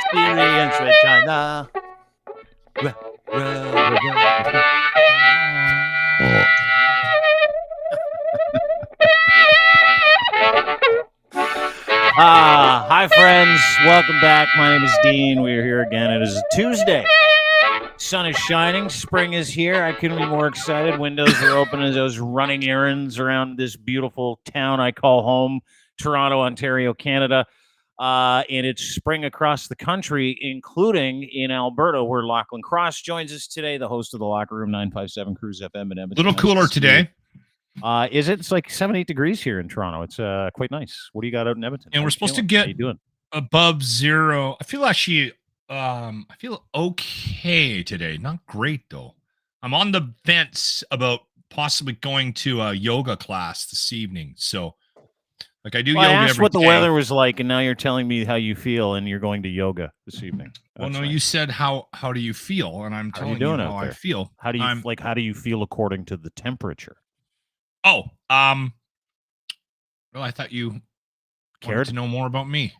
experience with China. Hi friends, welcome back. My name is Dean. We are here again. It is a Tuesday. Sun is shining. Spring is here. I couldn't be more excited. Windows are open as I was running errands around this beautiful town I call home, Toronto, Ontario, Canada. And it's spring across the country, including in Alberta, where Lachlan Cross joins us today, the host of the Locker Room 957 Cruise FM in Edmonton. Little cooler today. Is it? It's like 78 degrees here in Toronto. It's quite nice. What do you got out in Edmonton? And we're supposed to get above zero. I feel okay today. Not great though. I'm on the fence about possibly going to a yoga class this evening. So like I do yoga I asked every what the day. weather was like, and now you're telling me how you feel, and you're going to yoga this evening. Well, no, nice. You said how do you feel, and I'm telling you how I feel. How do you how do you feel according to the temperature? Oh, well, I thought you cared to know more about me.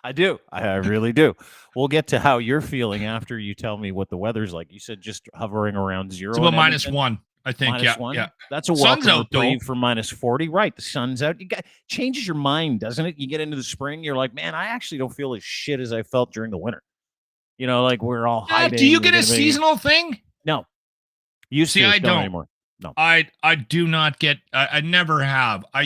I do. I really do. We'll get to how you're feeling after you tell me what the weather's like. You said just hovering around zero. It's about -1, I think. -1? Yeah. That's a welcome reprieve for -40. Right. The sun's out. Changes your mind, doesn't it? You get into the spring, you're like, man, I actually don't feel as shit as I felt during the winter. You know, like we're all hiding. Do you get a seasonal thing? No. You see, I don't anymore. No, I do not get. I never have. I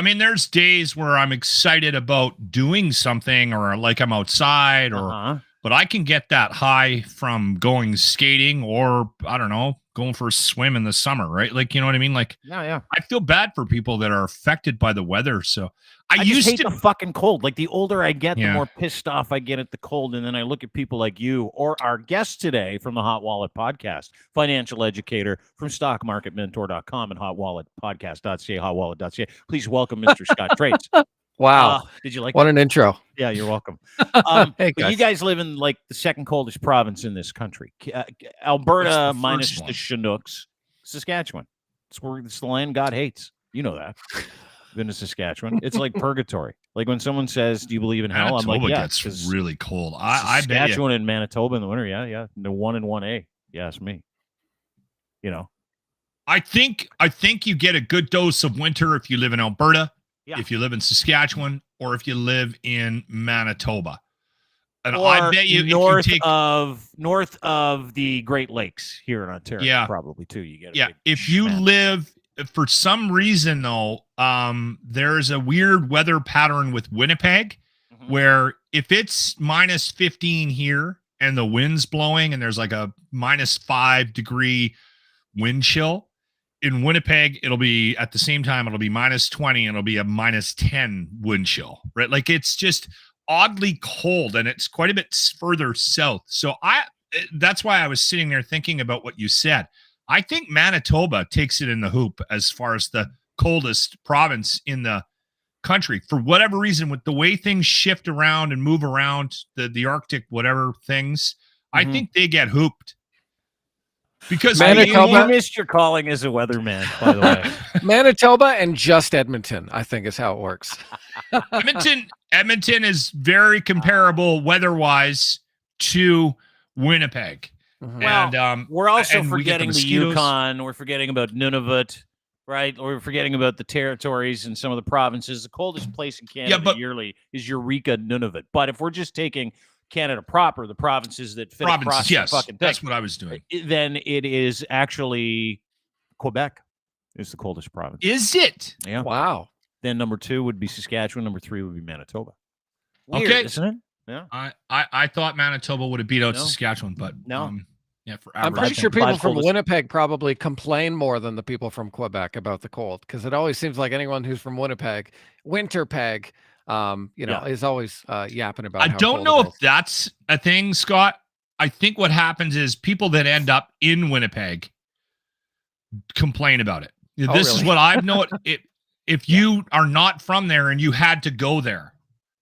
mean, there's days where I'm excited about doing something, or like I'm outside, or but I can get that high from going skating, or I don't know, going for a swim in the summer, right? Like, you know what I mean? Like, yeah. I feel bad for people that are affected by the weather. So I just hate the fucking cold. Like the older I get, the more pissed off I get at the cold. And then I look at people like you or our guest today from the Hot Wallet Podcast, financial educator from stockmarketmentor.com and hotwalletpodcast.ca, hotwallet.ca. Please welcome Mr. Scott Trades. Wow. Did you like what that? an intro? Yeah, you're welcome. Hey, but you guys live in like the second coldest province in this country. Alberta minus the Chinooks. Saskatchewan. It's the land God hates. You know that. Been to Saskatchewan. It's like purgatory. Like when someone says, "Do you believe in hell?" Manitoba I'm like, "Yeah." Gets really cold. Saskatchewan and Manitoba in the winter. Yeah. The 1 and 1A. Yeah, it's me. You know. I think you get a good dose of winter if you live in Alberta, if you live in Saskatchewan, or if you live in Manitoba. And or I bet you north if you take north of the Great Lakes here in Ontario, probably too. You get if you live. For some reason, though, there's a weird weather pattern with Winnipeg where if it's -15 here and the wind's blowing and there's like a -5 degree wind chill, in Winnipeg, it'll be at the same time, it'll be -20 and it'll be a -10 wind chill, right? Like it's just oddly cold and it's quite a bit further south. So that's why I was sitting there thinking about what you said. I think Manitoba takes it in the hoop as far as the coldest province in the country. For whatever reason, with the way things shift around and move around, the Arctic, whatever things, I think they get hooped. Because Manitoba, you missed your calling as a weatherman, by the way. Manitoba and just Edmonton, I think is how it works. Edmonton is very comparable weather-wise to Winnipeg. Well, and we're also forgetting the Yukon. We're forgetting about Nunavut, right? Or we're forgetting about the territories and some of the provinces. The coldest place in Canada yearly is Eureka, Nunavut. But if we're just taking Canada proper, the provinces that fit across the fucking thing, that's what I was doing. Then it is actually Quebec is the coldest province. Is it? Yeah. Wow. Then number 2 would be Saskatchewan. Number 3 would be Manitoba. Weird, okay, isn't it? Yeah. I thought Manitoba would have beat out Saskatchewan, but no. I'm pretty sure people from Winnipeg probably complain more than the people from Quebec about the cold, because it always seems like anyone who's from Winterpeg, is always yapping about. I don't know if that's a thing, Scott. I think what happens is people that end up in Winnipeg complain about it. This is what I've noticed. If you are not from there and you had to go there.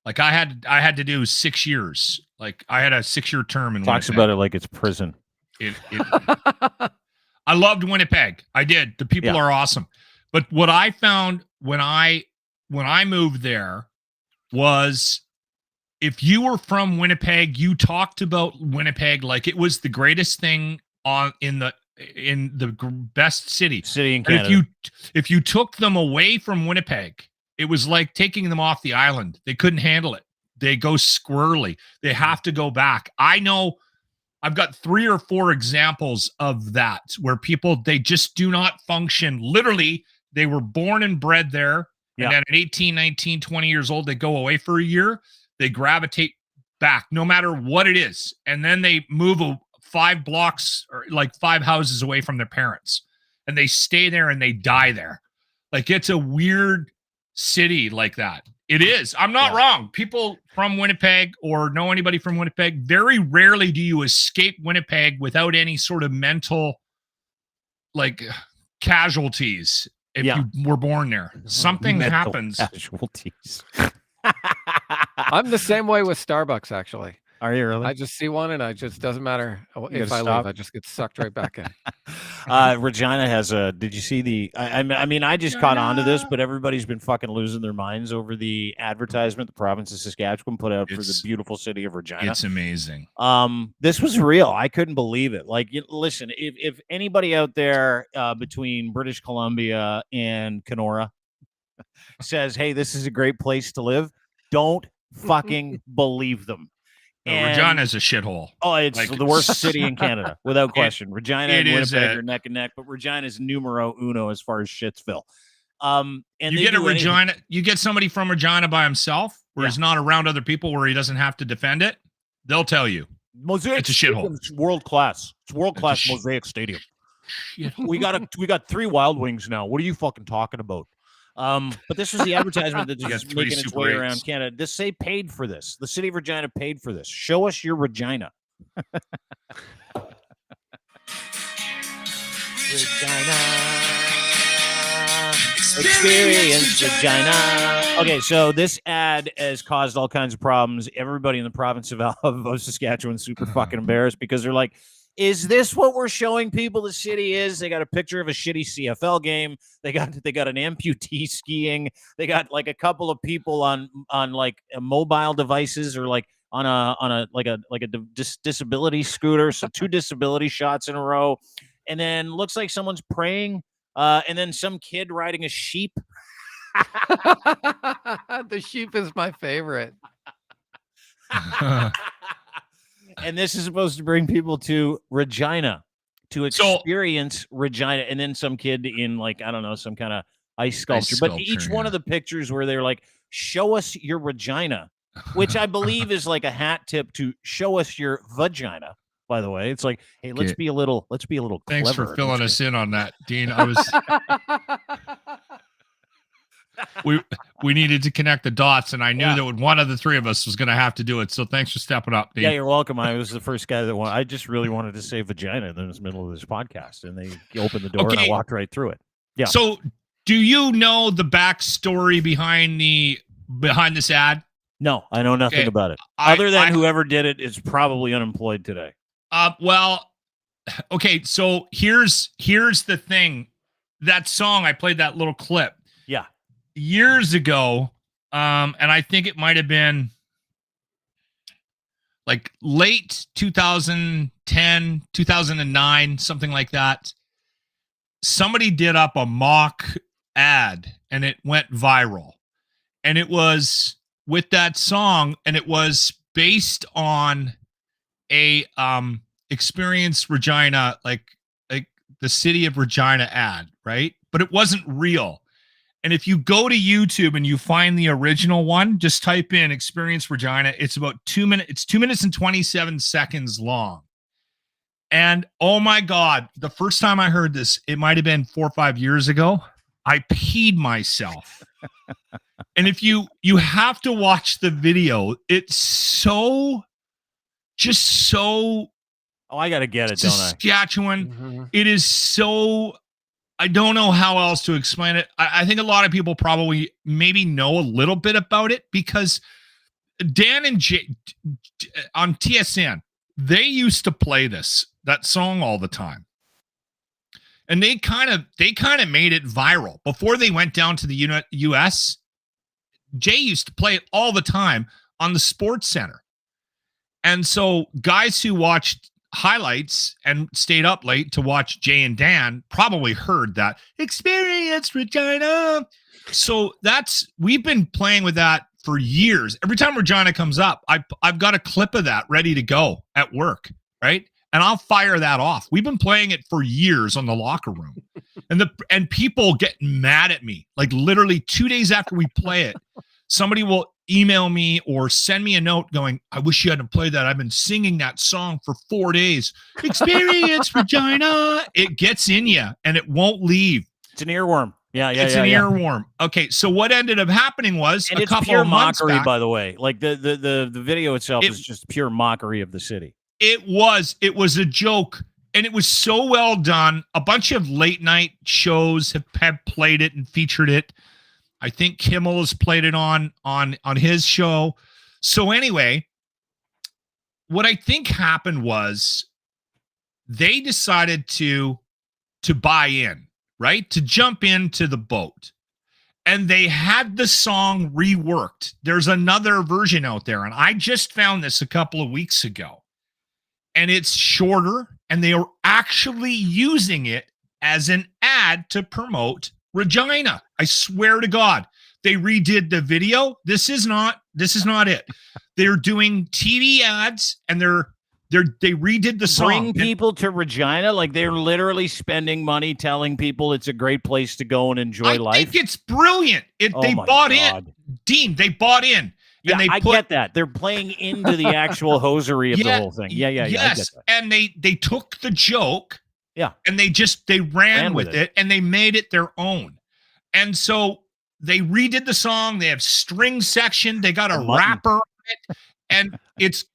Like I had to do 6 years. Like I had a 6-year term in Talks Winnipeg. about it like it's prison. I loved Winnipeg. I did. The people are awesome. But what I found when I moved there was if you were from Winnipeg, you talked about Winnipeg like it was the greatest thing in the best city in Canada. And if you took them away from Winnipeg, it was like taking them off the island. They couldn't handle it. They go squirrely. They have to go back. I know I've got 3 or 4 examples of that where people, they just do not function. Literally, they were born and bred there. Yeah. And then at 18, 19, 20 years old, they go away for a year. They gravitate back no matter what it is. And then they move 5 blocks or like 5 houses away from their parents. And they stay there and they die there. Like, it's a weird city like that. It is. I'm not wrong. People from Winnipeg or know anybody from Winnipeg, very rarely do you escape Winnipeg without any sort of mental, like, casualties if you were born there. Something happens. Casualties. I'm the same way with Starbucks, actually. Are you really? I just see one and doesn't matter if I leave, I just get sucked right back in. Regina has did you see the, I mean, I just caught on to this, but everybody's been fucking losing their minds over the advertisement the province of Saskatchewan put out for the beautiful city of Regina. It's amazing. This was real. I couldn't believe it. Like, listen, if anybody out there between British Columbia and Kenora says, hey, this is a great place to live, don't fucking believe them. Regina is a shithole. Oh, it's like, the worst city in Canada, without question. Regina and Winnipeg are neck and neck, but Regina's numero uno as far as Shitsville. And you get a Regina, you get somebody from Regina by himself, where he's not around other people, where he doesn't have to defend it. They'll tell you, Mosaic it's a shithole. It's world class. It's world class Mosaic Stadium. We got 3 Wild Wings now. What are you fucking talking about? But this was the advertisement that just making its way around Canada. This say paid for this. The city of Regina paid for this. Show us your Regina. Regina. Experience Regina. Okay, so this ad has caused all kinds of problems. Everybody in the province of Saskatchewan super fucking embarrassed because they're like, is this what we're showing people the city is? They got a picture of a shitty CFL game. They got an amputee skiing. They got like a couple of people on like mobile devices or like on a disability scooter. So 2 disability shots in a row, and then looks like someone's praying. And then some kid riding a sheep. The sheep is my favorite. And this is supposed to bring people to Regina to experience Regina. And then some kid in, like, I don't know, some kind of ice sculpture. But each one of the pictures where they're like, show us your Regina, which I believe is like a hat tip to show us your vagina. By the way, it's like, hey, let's be a little clever. Thanks for filling us in on that, Dean. I was we needed to connect the dots, and I knew that one of the 3 of us was going to have to do it. So thanks for stepping up, Dean. Yeah, you're welcome. I was the first guy that I just really wanted to say vagina in the middle of this podcast, and they opened the door and I walked right through it. Yeah. So, do you know the backstory behind this ad? No, I know nothing about it. Other than whoever did it is probably unemployed today. Well, okay. So here's the thing. That song, I played that little clip. Yeah. Years ago, and I think it might have been like late 2010, 2009, something like that. Somebody did up a mock ad and it went viral. And it was with that song, and it was based on a Experience Regina, like the city of Regina ad, right? But it wasn't real. And if you go to YouTube and you find the original one, just type in Experience Regina. It's about 2 minutes. It's 2 minutes and 27 seconds long. And oh my God, the first time I heard this, it might have been 4 or 5 years ago. I peed myself. And if you have to watch the video, it's so. Oh, I gotta get it, don't I? Saskatchewan. Mm-hmm. It is so. I don't know how else to explain it. I think a lot of people probably maybe know a little bit about it because Dan and Jay on TSN, they used to play that song all the time. And they kind of made it viral before they went down to the US. Jay used to play it all the time on the Sports Center. And so guys who watched highlights and stayed up late to watch Jay and Dan probably heard that Experience Regina. So we've been playing with that for years. Every time Regina comes up, I've got a clip of that ready to go at work, right? And I'll fire that off. We've been playing it for years on the locker room. And people get mad at me. Like literally 2 days after we play it, somebody will email me or send me a note going, I wish you hadn't played that. I've been singing that song for 4 days. Experience Regina. It gets in you and it won't leave. It's an earworm. It's an earworm. Okay, so what ended up happening was and a it's couple pure of months mockery, back, by the way. Like the video itself is just pure mockery of the city. It was a joke, and it was so well done. A bunch of late night shows have played it and featured it. I think Kimmel has played it on his show. So anyway, what I think happened was they decided to buy in, right? To jump into the boat. And they had the song reworked. There's another version out there, and I just found this a couple of weeks ago. And it's shorter, and they are actually using it as an ad to promote Regina. I swear to God, they redid the video. This is not it. They're doing TV ads, and they redid the song. Bring people to Regina, like they're literally spending money telling people it's a great place to go and enjoy life. I think it's brilliant. They bought in, Dean. They bought in. Yeah, I get that. They're playing into the actual hosiery of the whole thing. Yeah. Yes, I get that. and they took the joke. Yeah. And they ran with it and they made it their own. And so they redid the song. They have string section. They got a rapper on it, and it's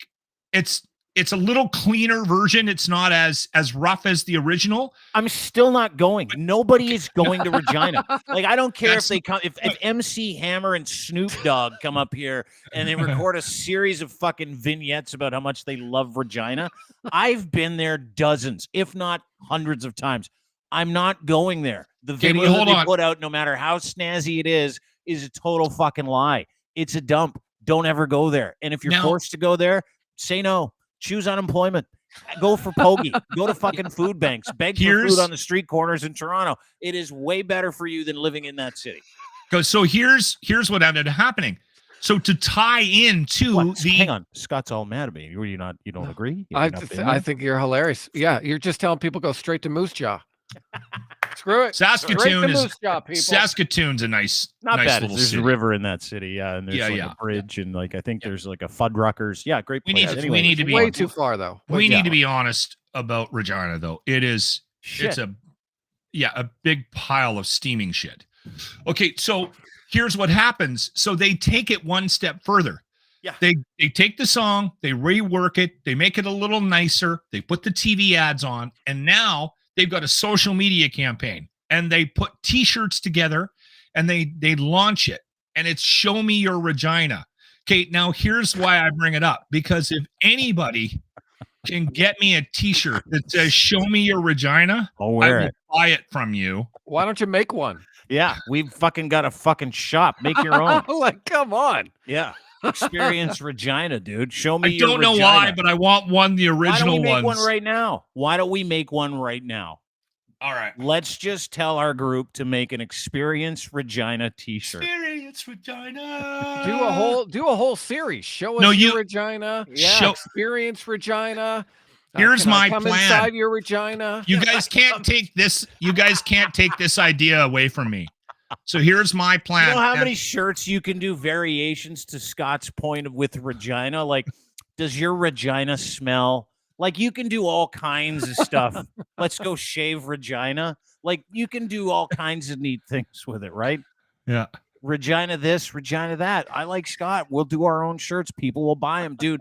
a little cleaner version. It's not as rough as the original. I'm still not going. Nobody is going to Regina. Like, I don't care if they come, if MC Hammer and Snoop Dogg come up here and they record a series of fucking vignettes about how much they love Regina. I've been there dozens, if not hundreds of times. I'm not going there. The video that they put out, no matter how snazzy it is a total fucking lie. It's a dump. Don't ever go there. And if you're forced to go there, say no. Choose unemployment. Go for Pogie. Go to fucking food banks. Beg for food on the street corners in Toronto. It is way better for you than living in that city. So here's what ended up happening. So to tie into hang on, Scott's all mad at me. You don't agree? I think you're hilarious. Yeah, you're just telling people go straight to Moose Jaw. Screw it. Saskatoon's a nice, not nice bad. Little there's city. a river in that city, and there's a bridge, and I think there's a Fuddruckers. Yeah, great place. We need to be way too far though. We need to be honest about Regina though. It's a big pile of steaming shit. Okay, so here's what happens. So they take it one step further. Yeah. They take the song, they rework it, they make it a little nicer, they put the TV ads on, and now they've got a social media campaign, and they put t-shirts together and they launch it, and it's Show Me Your Regina. Okay, now here's why I bring it up, because if anybody can get me a t-shirt that says Show Me Your Regina, I will buy it from you. Why don't you make one? Yeah, we've fucking got a fucking shop. Make your own. Like, come on. Yeah. Experience Regina, dude. Show me your Regina. I don't know why, but I want one, the original ones. Why don't we make one right now? Why don't we make one right now? All right. Let's just tell our group to make an Experience Regina t-shirt. Experience Regina. Do a whole series. Show us your Regina. Yeah. Experience Regina. Here's my plan. Inside your Regina. You guys can't take this. You guys can't take this idea away from me. So here's my plan. You know how many shirts you can do variations to Scott's point with Regina? Like, does your Regina smell? Like, you can do all kinds of stuff. Let's go shave Regina. Like, you can do all kinds of neat things with it, right? Yeah. Regina this, Regina that. I like Scott. We'll do our own shirts. People will buy them, dude.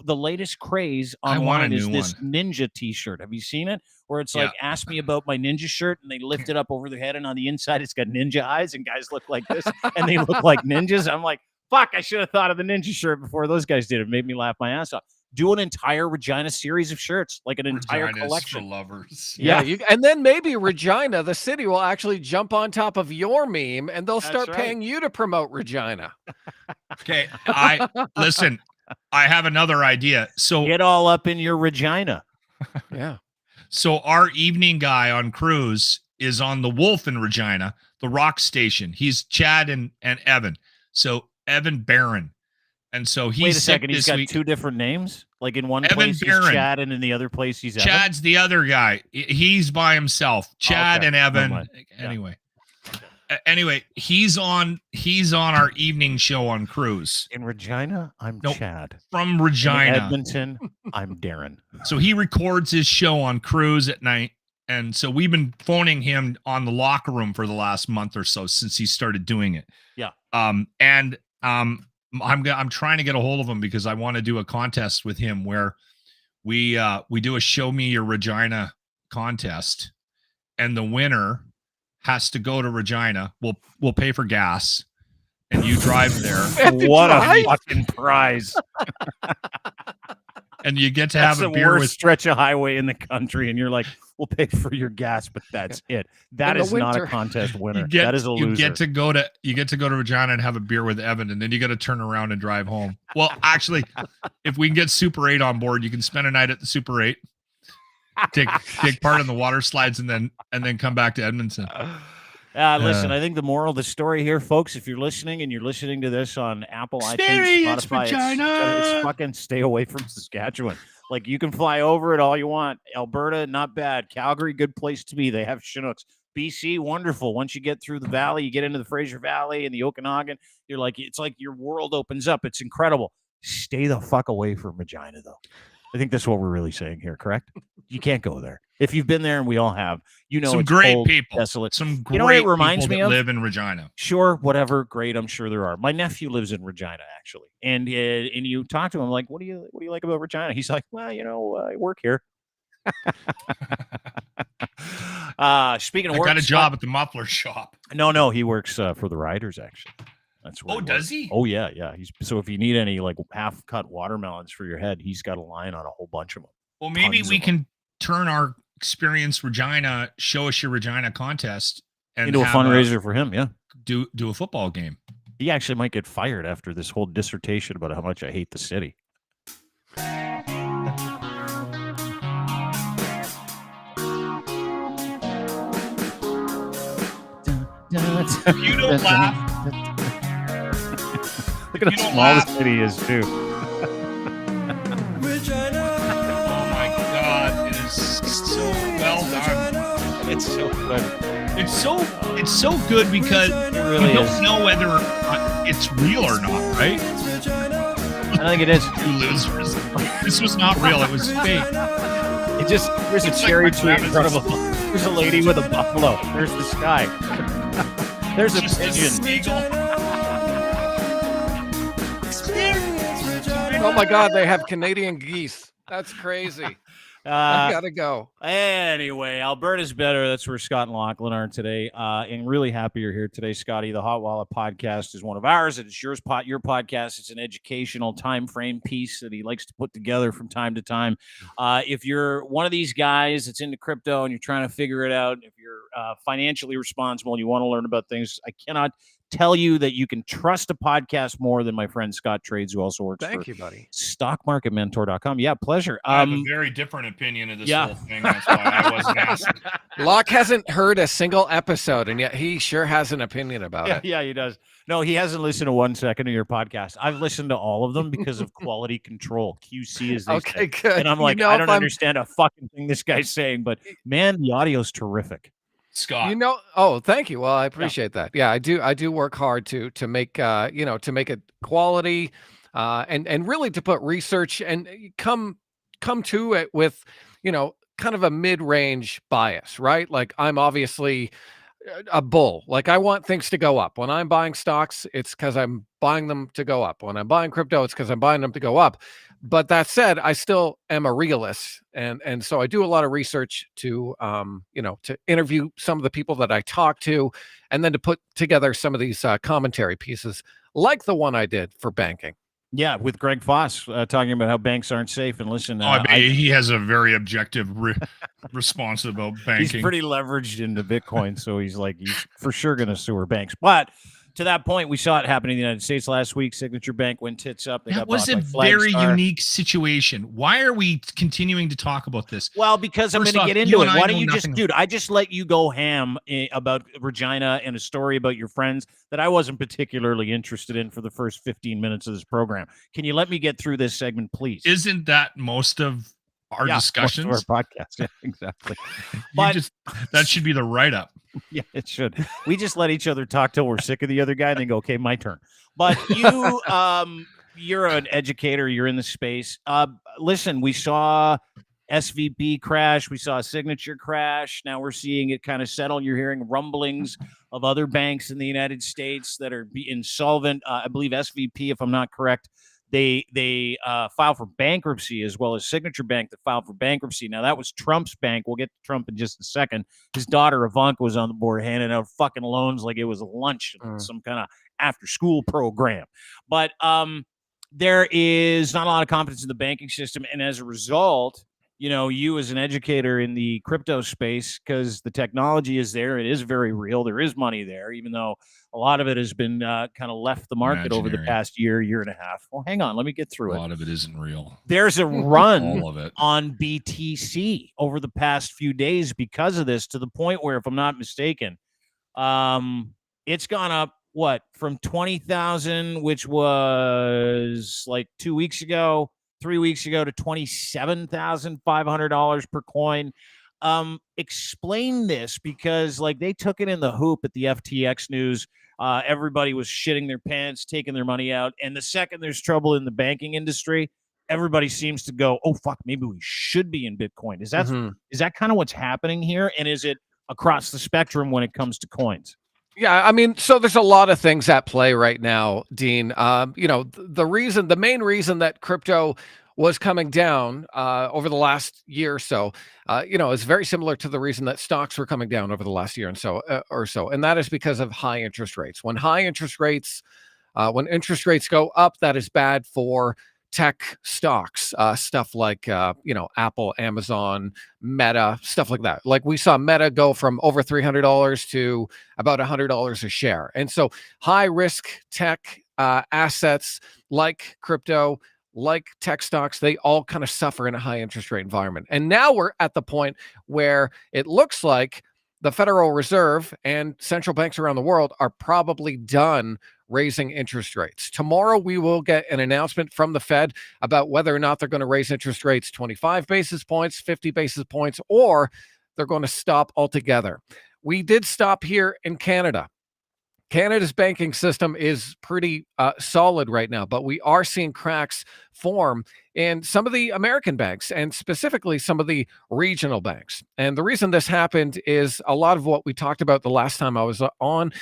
The latest craze online is this ninja t-shirt. Have you seen it? Where it's like, ask me about my ninja shirt, and they lift it up over their head, and on the inside it's got ninja eyes, and guys look like this, and they look like ninjas. I'm like, fuck, I should have thought of the ninja shirt before those guys did. It made me laugh my ass off. Do an entire Regina series of shirts, like an entire Regina's collection. for lovers. Yeah. And then maybe Regina, the city, will actually jump on top of your meme and they'll start paying you to promote Regina. Okay. Listen, I have another idea. So get all up in your Regina. Yeah. So our evening guy on cruise is on the Wolf in Regina, the rock station. He's Chad and Evan. So Evan Barron. And so he's Wait a second, he's got week. 2 different names? Like in one Evan place Barron. he's Chad and in the other place he's Evan? Chad's the other guy. He's by himself. Chad and Evan. Anyway. Anyway, he's on our evening show on cruise. In Regina, I'm Chad. From Regina. In Edmonton, I'm Darren. So he records his show on cruise at night. And so we've been phoning him on the locker room for the last month or so since he started doing it. Yeah. I'm trying to get a hold of him because I want to do a contest with him where we do a Show Me Your Regina contest, and the winner has to go to Regina. We'll pay for gas, and you drive there. What a fucking prize! And you get to have a beer with stretch of highway in the country, and you're like, we'll pay for your gas, but that's it. That is not a contest winner. That is a loser. You get to go to Regina and have a beer with Evan, and then you got to turn around and drive home. Well, actually, if we can get Super 8 on board, you can spend a night at the Super 8, take part in the water slides, and then come back to Edmonton. Listen, I think the moral of the story here, folks, if you're listening and you're listening to this on Apple, iTunes, Spotify, it's fucking stay away from Saskatchewan. Like, you can fly over it all you want. Alberta, not bad. Calgary, good place to be. They have Chinooks. BC, wonderful. Once you get through the valley, you get into the Fraser Valley and the Okanagan, it's like your world opens up. It's incredible. Stay the fuck away from Regina, though. I think that's what we're really saying here, correct? You can't go there. If you've been there, and we all have, some it's great cold, people, desolate. Some great you know what it reminds people me that of? Live in Regina. Sure, whatever, great. I'm sure there are. My nephew lives in Regina, actually, and you talk to him like, what do you like about Regina? He's like, well, I work here. Speaking of work, I got a job at the muffler shop. No, he works for the Riders, actually. That's where does he? Oh yeah. So if you need any like half cut watermelons for your head, he's got a line on a whole bunch of them. Well, maybe we can turn our Experience Regina, Show Us Your Regina contest and do a fundraiser for him. Yeah, do a football game. He actually might get fired after this whole dissertation about how much I hate the city. You don't laugh. Look at how small the city is, too. Oh my God, it is so well done. It's so good. It's so good because really you don't know whether it's real or not, right? I think it is. You losers. This was not real. It was fake. There's a cherry tree in front of there's a lady with a buffalo. There's the sky. There's a pigeon. Oh my God, they have Canadian geese. That's crazy. I gotta go. Anyway, Alberta's better. That's where Scott and Lachlan are today. And really happy you're here today, Scotty. The Hot Wallet podcast is one of ours. It's your podcast. It's an educational time frame piece that he likes to put together from time to time. If you're one of these guys that's into crypto and you're trying to figure it out, if you're financially responsible and you want to learn about things, I cannot tell you that you can trust a podcast more than my friend Scott Trades, who also works Thank you, buddy. stockmarketmentor.com. Yeah, pleasure. I have a very different opinion of this whole thing. That's why I wasn't asked. Locke hasn't heard a single episode, and yet he sure has an opinion about it. Yeah, he does. No, he hasn't listened to 1 second of your podcast. I've listened to all of them because of quality control, QC, as they say. Good. And I'm like, I don't understand a fucking thing this guy's saying, but man, the audio's terrific. Scott. Thank you. Well, I appreciate that. Yeah, I do work hard to make to make it quality and really to put research and come to it with, kind of a mid-range bias, right? Like, I'm obviously a bull. Like, I want things to go up. When I'm buying stocks, it's because I'm buying them to go up. When I'm buying crypto, it's because I'm buying them to go up. But that said, I still am a realist, and so I do a lot of research to to interview some of the people that I talk to, and then to put together some of these commentary pieces, like the one I did for banking. Yeah, with Greg Foss talking about how banks aren't safe. And listen, he has a very objective response about banking. He's pretty leveraged into Bitcoin, so he's for sure going to sue our banks. But to that point, we saw it happen in the United States last week. Signature Bank went tits up. That was a very unique situation. Why are we continuing to talk about this? Well, because I'm going to get into it. Why don't you dude, I just let you go ham about Regina and a story about your friends that I wasn't particularly interested in for the first 15 minutes of this program. Can you let me get through this segment, please? Isn't that most of our discussions? Most of our podcast. Yeah, exactly. That should be the write-up. Yeah, it should. We just let each other talk till we're sick of the other guy and then go, okay, my turn. But you, you're an educator. You're in the space. Listen, we saw SVP crash. We saw a Signature crash. Now we're seeing it kind of settle. You're hearing rumblings of other banks in the United States that are insolvent. I believe SVP, if I'm not correct, they filed for bankruptcy, as well as Signature Bank that filed for bankruptcy. Now, that was Trump's bank. We'll get to Trump in just a second. His daughter, Ivanka, was on the board handing out fucking loans like it was lunch, some kind of after-school program. But there is not a lot of confidence in the banking system, and as a result, you as an educator in the crypto space, because the technology is there, it is very real. There is money there, even though a lot of it has been kind of left the market over the past year and a half. Well, hang on, let me get through it. A lot of it isn't real. There's a run on BTC over the past few days because of this, to the point where, if I'm not mistaken, it's gone up from 20,000, which was like 2 weeks ago, 3 weeks ago, to $27,500 per coin. Explain this, because they took it in the hoop at the FTX news. Everybody was shitting their pants, taking their money out. And the second there's trouble in the banking industry, everybody seems to go, oh, fuck, maybe we should be in Bitcoin. Is that kind of what's happening here? And is it across the spectrum when it comes to coins? Yeah, I mean, so there's a lot of things at play right now, Dean. The main reason that crypto was coming down over the last year or so, is very similar to the reason that stocks were coming down over the last year or so, and that is because of high interest rates. When interest rates go up, that is bad for tech stocks, stuff like Apple, Amazon, Meta, stuff like that. Like we saw Meta go from over $300 to about $100 a share. And so high risk tech assets like crypto, like tech stocks, they all kind of suffer in a high interest rate environment. And now we're at the point where it looks like the Federal Reserve and central banks around the world are probably done raising interest rates. Tomorrow, we will get an announcement from the Fed about whether or not they're going to raise interest rates 25 basis points, 50 basis points, or they're going to stop altogether. We did stop here in Canada. Canada's banking system is pretty solid right now, but we are seeing cracks form in some of the American banks, and specifically some of the regional banks. And the reason this happened is a lot of what we talked about the last time I was on.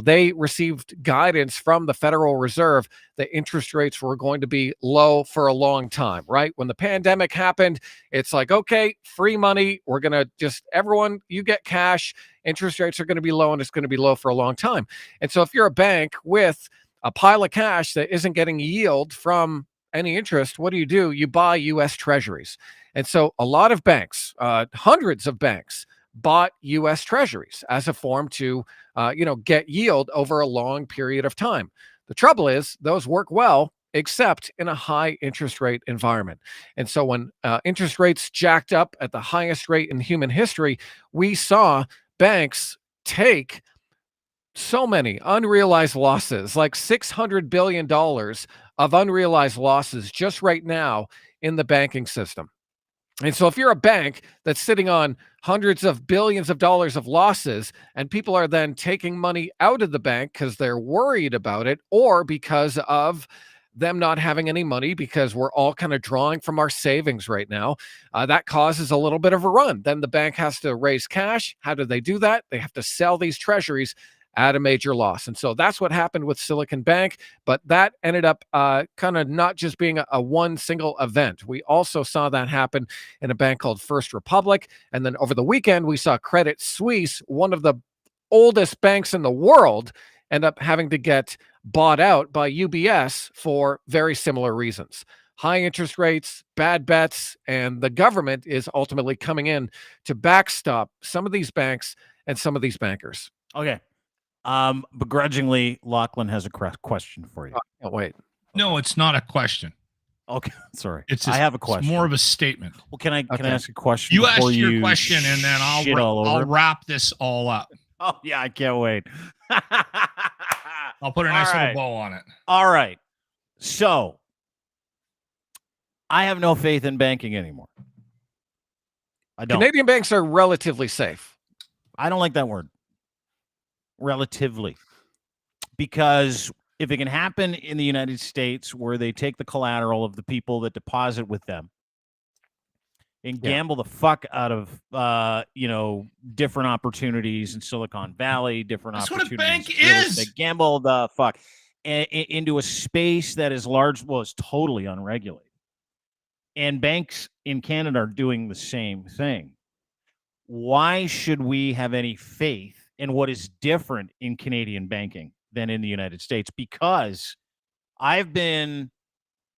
They received guidance from the Federal Reserve that interest rates were going to be low for a long time, right? When the pandemic happened, it's like, okay, free money. We're going to everyone, you get cash. Interest rates are going to be low, and it's going to be low for a long time. And so if you're a bank with a pile of cash that isn't getting yield from any interest, what do? You buy U.S. Treasuries. And so a lot of banks, hundreds of banks, bought U.S. Treasuries as a form to, get yield over a long period of time. The trouble is those work well, except in a high interest rate environment. And so when interest rates jacked up at the highest rate in human history, we saw banks take so many unrealized losses, like $600 billion of unrealized losses just right now in the banking system. And so if you're a bank that's sitting on hundreds of billions of dollars of losses, and people are then taking money out of the bank because they're worried about it, or because of them not having any money, because we're all kind of drawing from our savings right now, that causes a little bit of a run. Then the bank has to raise cash. How do they do that? They have to sell these treasuries at a major loss. And so that's what happened with Silicon Bank, but that ended up kind of not just being a one single event. We also saw that happen in a bank called First Republic. And then over the weekend, we saw Credit Suisse, one of the oldest banks in the world, end up having to get bought out by UBS for very similar reasons. High interest rates, bad bets, and the government is ultimately coming in to backstop some of these banks and some of these bankers. Okay. Begrudgingly, Lachlan has a question for you. I can't wait. No, it's not a question. Okay, sorry. I have a question. It's more of a statement. Well, can I ask a question? You ask before your you question, and then I'll wrap this all up. Oh yeah, I can't wait. I'll put a nice little bow on it. All right. So I have no faith in banking anymore. I don't. Canadian banks are relatively safe. I don't like that word. Relatively. Because if it can happen in the United States where they take the collateral of the people that deposit with them and gamble the fuck out of different opportunities in Silicon Valley, different That's opportunities. What a bank is. They gamble the fuck into a space that is is totally unregulated. And banks in Canada are doing the same thing. Why should we have any faith in what is different in Canadian banking than in the United States? Because I've been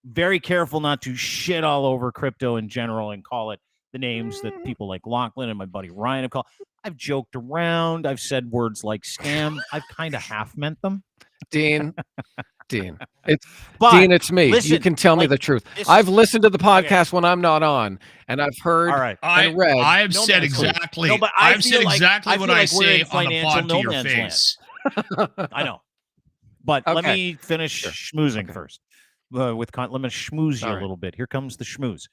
very careful not to shit all over crypto in general and call it the names that people like Lachlan and my buddy Ryan have called. I've joked around. I've said words like scam. I've kind of half meant them. Dean, it's me. Listen, you can tell me the truth. I've listened to the podcast when I'm not on, and I've heard and read. I've said exactly. No, but I've said exactly what I say on the pod to your face. I know, but let me finish schmoozing first. Let me schmooze you a little bit. Here comes the schmooze.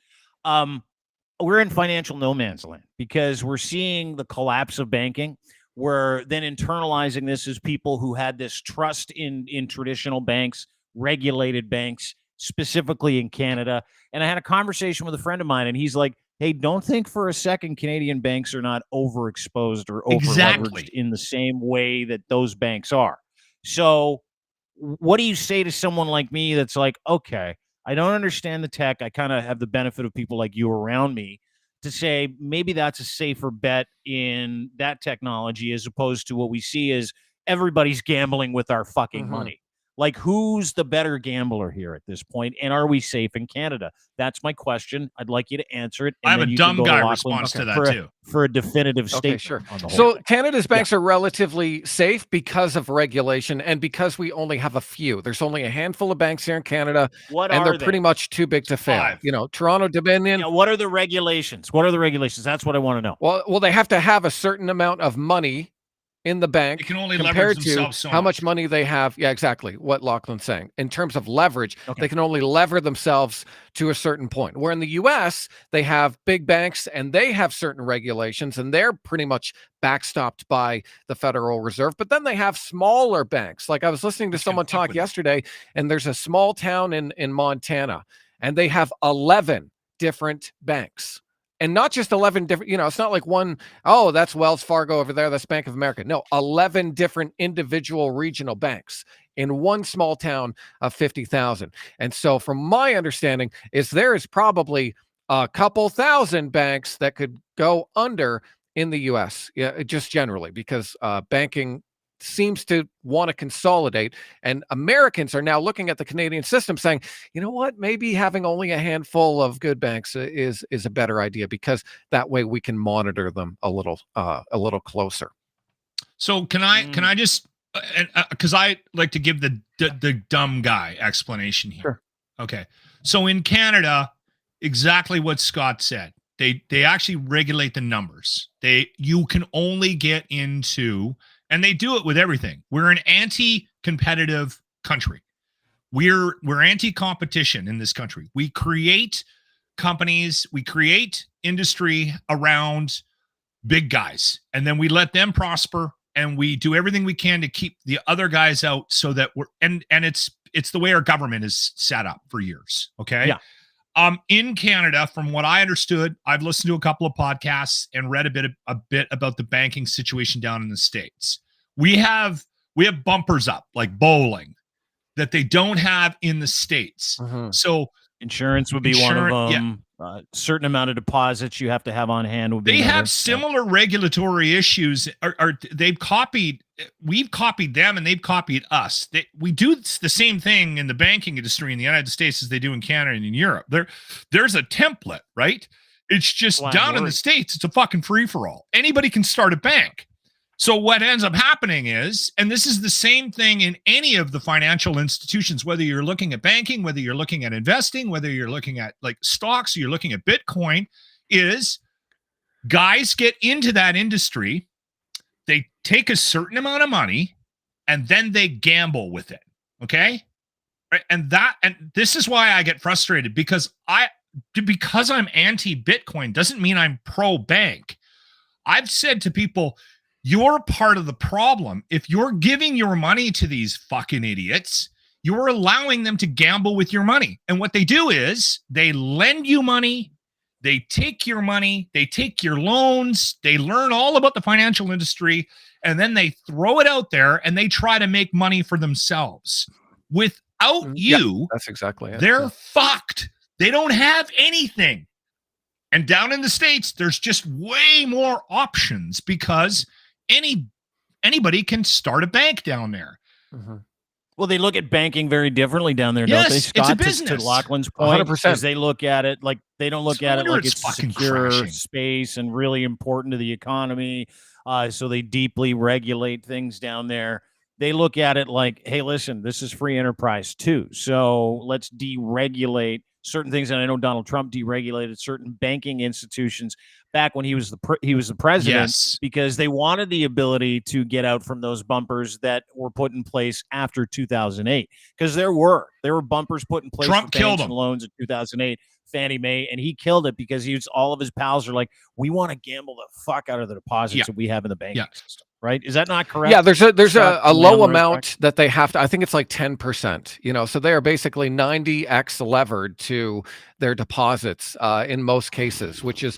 We're in financial no man's land because we're seeing the collapse of banking. We're then internalizing this as people who had this trust in traditional banks, regulated banks, specifically in Canada. And I had a conversation with a friend of mine, and he's like, hey, don't think for a second Canadian banks are not overexposed or over-leveraged in the same way that those banks are. So what do you say to someone like me that's like, okay, I don't understand the tech. I kind of have the benefit of people like you around me to say maybe that's a safer bet in that technology as opposed to what we see as everybody's gambling with our fucking money. Like, who's the better gambler here at this point? And are we safe in Canada? That's my question. I'd like you to answer it. And I have a dumb guy response to that, too. For a definitive statement. Sure. On the whole so Canada's banks are relatively safe because of regulation and because we only have a few. There's only a handful of banks here in Canada, and they're pretty much too big to fail. 5. You know, Toronto Dominion. Yeah, what are the regulations? That's what I want to know. Well, they have to have a certain amount of money in the bank. They can only compared leverage to themselves so how much much money they have. Yeah, exactly what Lachlan's saying. In terms of leverage, they can only lever themselves to a certain point. Where in the US, they have big banks and they have certain regulations and they're pretty much backstopped by the Federal Reserve. But then they have smaller banks. Like I was listening to someone talk yesterday, and there's a small town in Montana, and they have 11 different banks. And not just 11 different, it's not like one, that's Wells Fargo over there, that's Bank of America. No, 11 different individual regional banks in one small town of 50,000. And so from my understanding is there is probably a couple thousand banks that could go under in the US, just generally, because banking seems to want to consolidate, and Americans are now looking at the Canadian system saying, you know what, maybe having only a handful of good banks is a better idea, because that way we can monitor them a little closer. So can I just because I like to give the dumb guy explanation here. Sure. Okay. So in Canada, exactly what Scott said. They actually regulate the numbers. You can only get into, and they do it with everything. We're an anti-competitive country. We're anti-competition in this country. We create companies, we create industry around big guys, and then we let them prosper, and we do everything we can to keep the other guys out, so that it's the way our government is set up for years. Okay. Yeah. In Canada, from what I understood, I've listened to a couple of podcasts and read a bit about the banking situation down in the States. We have bumpers up like bowling that they don't have in the States. Mm-hmm. So insurance would be one of them. certain amount of deposits you have to have on hand. Would be They another. have similar regulatory issues. We've copied them, and they've copied us. We do the same thing in the banking industry in the United States as they do in Canada and in Europe. There's a template, right? It's just down in the States, it's a fucking free-for-all. Anybody can start a bank. So what ends up happening is, and this is the same thing in any of the financial institutions, whether you're looking at banking, whether you're looking at investing, whether you're looking at like stocks, or you're looking at Bitcoin, is guys get into that industry, they take a certain amount of money, and then they gamble with it. Okay? Right? And this is why I get frustrated, because I'm anti-Bitcoin doesn't mean I'm pro-bank. I've said to people, you're part of the problem. If you're giving your money to these fucking idiots, you're allowing them to gamble with your money. And what they do is they lend you money, they take your money, they take your loans, they learn all about the financial industry, and then they throw it out there and they try to make money for themselves. Without you, that's exactly it. They're fucked. They don't have anything. And down in the States, there's just way more options because anybody can start a bank down there. Mm-hmm. Well, they look at banking very differently down there, don't they, Scott? It's a business. To Lachlan's point, 100%. They look at it like they don't look at it like it's secure crashing. space and really important to the economy. So they deeply regulate things down there. They look at it like, hey, listen, this is free enterprise too. So let's deregulate certain things. And I know Donald Trump deregulated certain banking institutions back when he was the president, because they wanted the ability to get out from those bumpers that were put in place after 2008. Because there were bumpers put in place. Trump for killed banks and them. loans in 2008. Fannie Mae, and he killed it because all of his pals are like, we want to gamble the fuck out of the deposits that we have in the banking system. Right? Is that not correct? Yeah, there's a low amount that they have to. I think it's like 10%. So they are basically 90x levered to their deposits in most cases, which is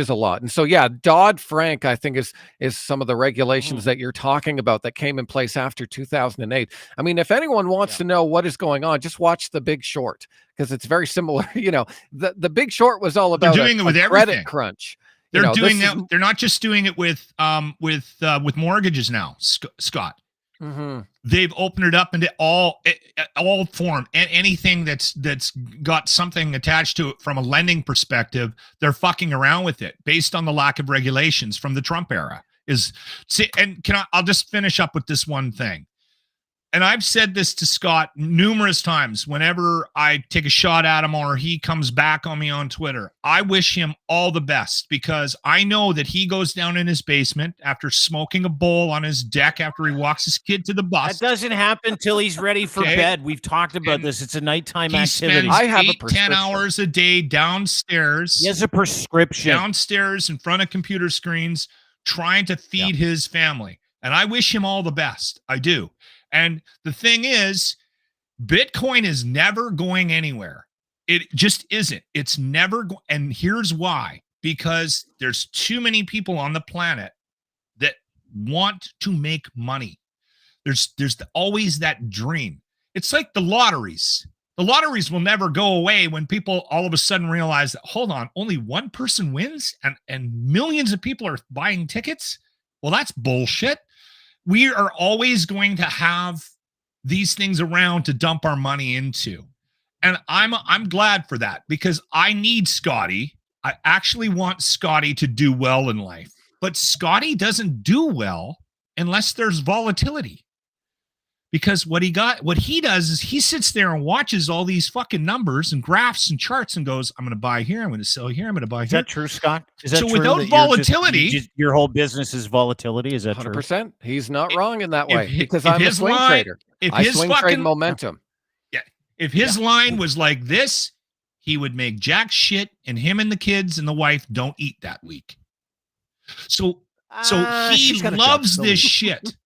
a lot. And so Dodd-Frank, I think, is some of the regulations that you're talking about that came in place after 2008. I mean, if anyone wants to know what is going on, just watch The Big Short, because it's very similar. The Big Short was all about doing it with credit everything. Crunch. They're doing that. They're not just doing it with mortgages now, Scott. Mm-hmm. They've opened it up into all form, and anything that's got something attached to it from a lending perspective. They're fucking around with it based on the lack of regulations from the Trump era. I'll just finish up with this one thing. And I've said this to Scott numerous times whenever I take a shot at him or he comes back on me on Twitter. I wish him all the best, because I know that he goes down in his basement after smoking a bowl on his deck after he walks his kid to the bus. That doesn't happen till he's ready for bed. We've talked about this. It's a nighttime activity. I have 10 hours a day downstairs. He has a prescription. Downstairs in front of computer screens trying to feed his family. And I wish him all the best. I do. And the thing is, Bitcoin is never going anywhere. It just isn't. It's never and here's why. Because there's too many people on the planet that want to make money. There's always that dream. It's like the lotteries. The lotteries will never go away when people all of a sudden realize that, hold on, only one person wins and millions of people are buying tickets? Well, that's bullshit. We are always going to have these things around to dump our money into. And I'm glad for that, because I need Scotty. I actually want Scotty to do well in life. But Scotty doesn't do well unless there's volatility. Because what he does is he sits there and watches all these fucking numbers and graphs and charts and goes, I'm going to buy here, I'm going to sell here, I'm going to buy here. Is that true, Scott? Is that so true without that volatility, your whole business is volatility? Is that 100%. true? He's not wrong in that way, because if I'm a swing trader. I swing trade momentum. Yeah. If his line was like this, he would make jack shit, and him and the kids and the wife don't eat that week. So he loves this shit.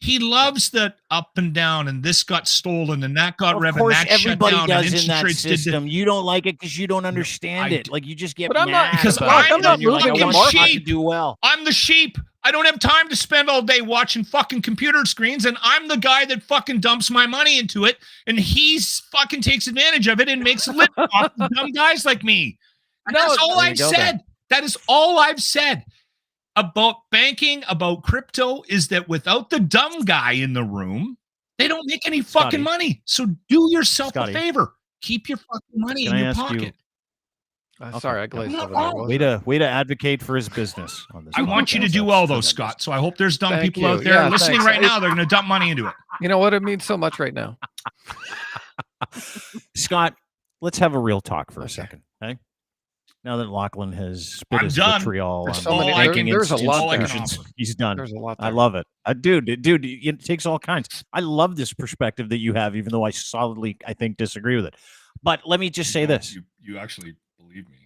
He loves the up and down, and this got stolen, and that got revenue. Of course, everybody does in that system. You don't like it because you don't understand it. Like, you just get mad. I'm not moving the market to do well. I'm the sheep. I don't have time to spend all day watching fucking computer screens, and I'm the guy that fucking dumps my money into it, and he's fucking takes advantage of it and makes a living off of dumb guys like me. And that's all there you I've go said. then. That is all I've said about banking, about crypto, is that without the dumb guy in the room, they don't make any fucking Scotty. money. So do yourself Scotty. a favor. Keep your fucking money Can in I your ask you- pocket. Sorry, I glazed Not over there. wrong. What was Way it? to advocate for his business on this. I want you to podcast. do That's well, though, tremendous. Scott. So I hope there's dumb Thank people you. out there Yeah, listening thanks. right now. They're going to dump money into it. You know what? It means so much right now. Scott, let's have a real talk for a Okay. second. Okay. Now that Lachlan has spit I'm his done. vitriol There's on so many- banking there's a lot there. institutions, he's done. There's a lot I there. love it. Dude, it takes all kinds. I love this perspective that you have, even though I solidly, I think, disagree with it. But let me just say this. You actually believe me.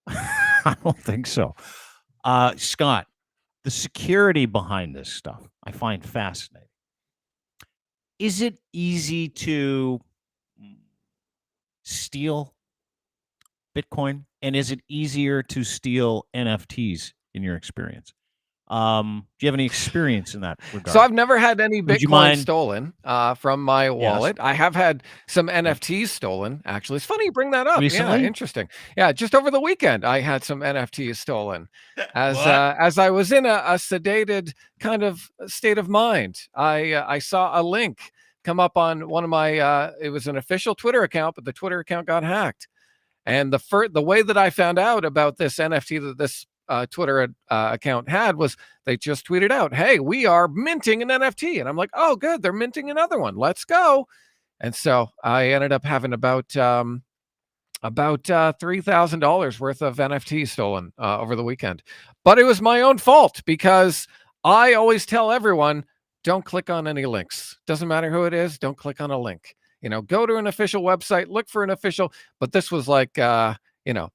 I don't think so. Scott, the security behind this stuff, I find fascinating. Is it easy to steal Bitcoin? And is it easier to steal NFTs in your experience? Do you have any experience in that regard? So I've never had any Would you Bitcoin mind- stolen from my wallet. I have had some NFTs stolen, actually. It's funny you bring that up. Recently? Yeah, interesting. Yeah, just over the weekend, I had some NFTs stolen. As What? as I was in a sedated kind of state of mind, I saw a link come up on one of my it was an official Twitter account, but the Twitter account got hacked. And the way that I found out about this NFT that this Twitter account had was they just tweeted out, "Hey, we are minting an NFT," and I'm like, "Oh, good, they're minting another one. Let's go!" And so I ended up having about $3,000 worth of NFTs stolen over the weekend. But it was my own fault because I always tell everyone, don't click on any links. Doesn't matter who it is. Don't click on a link. Go to an official website, look for an official. But this was like,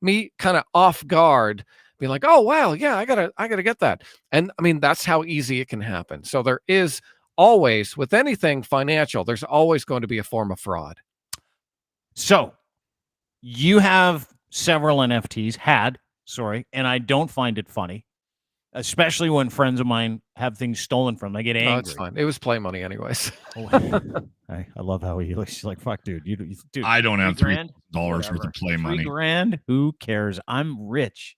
me kind of off guard, being like, oh, wow, yeah, I gotta get that. And I mean, that's how easy it can happen. So there is always, with anything financial, there's always going to be a form of fraud. So you have several NFTs, and I don't find it funny, especially when friends of mine have things stolen from them. I get angry. Oh, it's fine. It was play money anyways. I love how he looks. He's like, fuck, dude. Dude, I don't have $3,000 $3 worth of play money. $3,000? Who cares? I'm rich.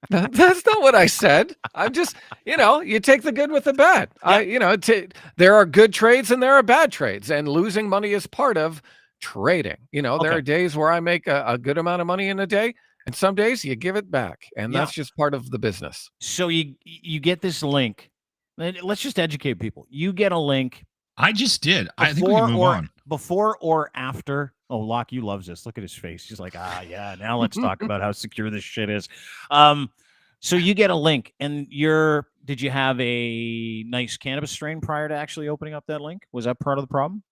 That's not what I said. I'm just, you take the good with the bad. Yeah. There are good trades and there are bad trades, and losing money is part of trading. There are days where I make a good amount of money in a day, and some days you give it back, and that's just part of the business. So you get this link. Let's just educate people. You get a link. I just did. I think we can move on. Before or after. Oh, Loch, you loves this. Look at his face. He's like, yeah. Now let's talk about how secure this shit is. So you get a link, and did you have a nice cannabis strain prior to actually opening up that link? Was that part of the problem?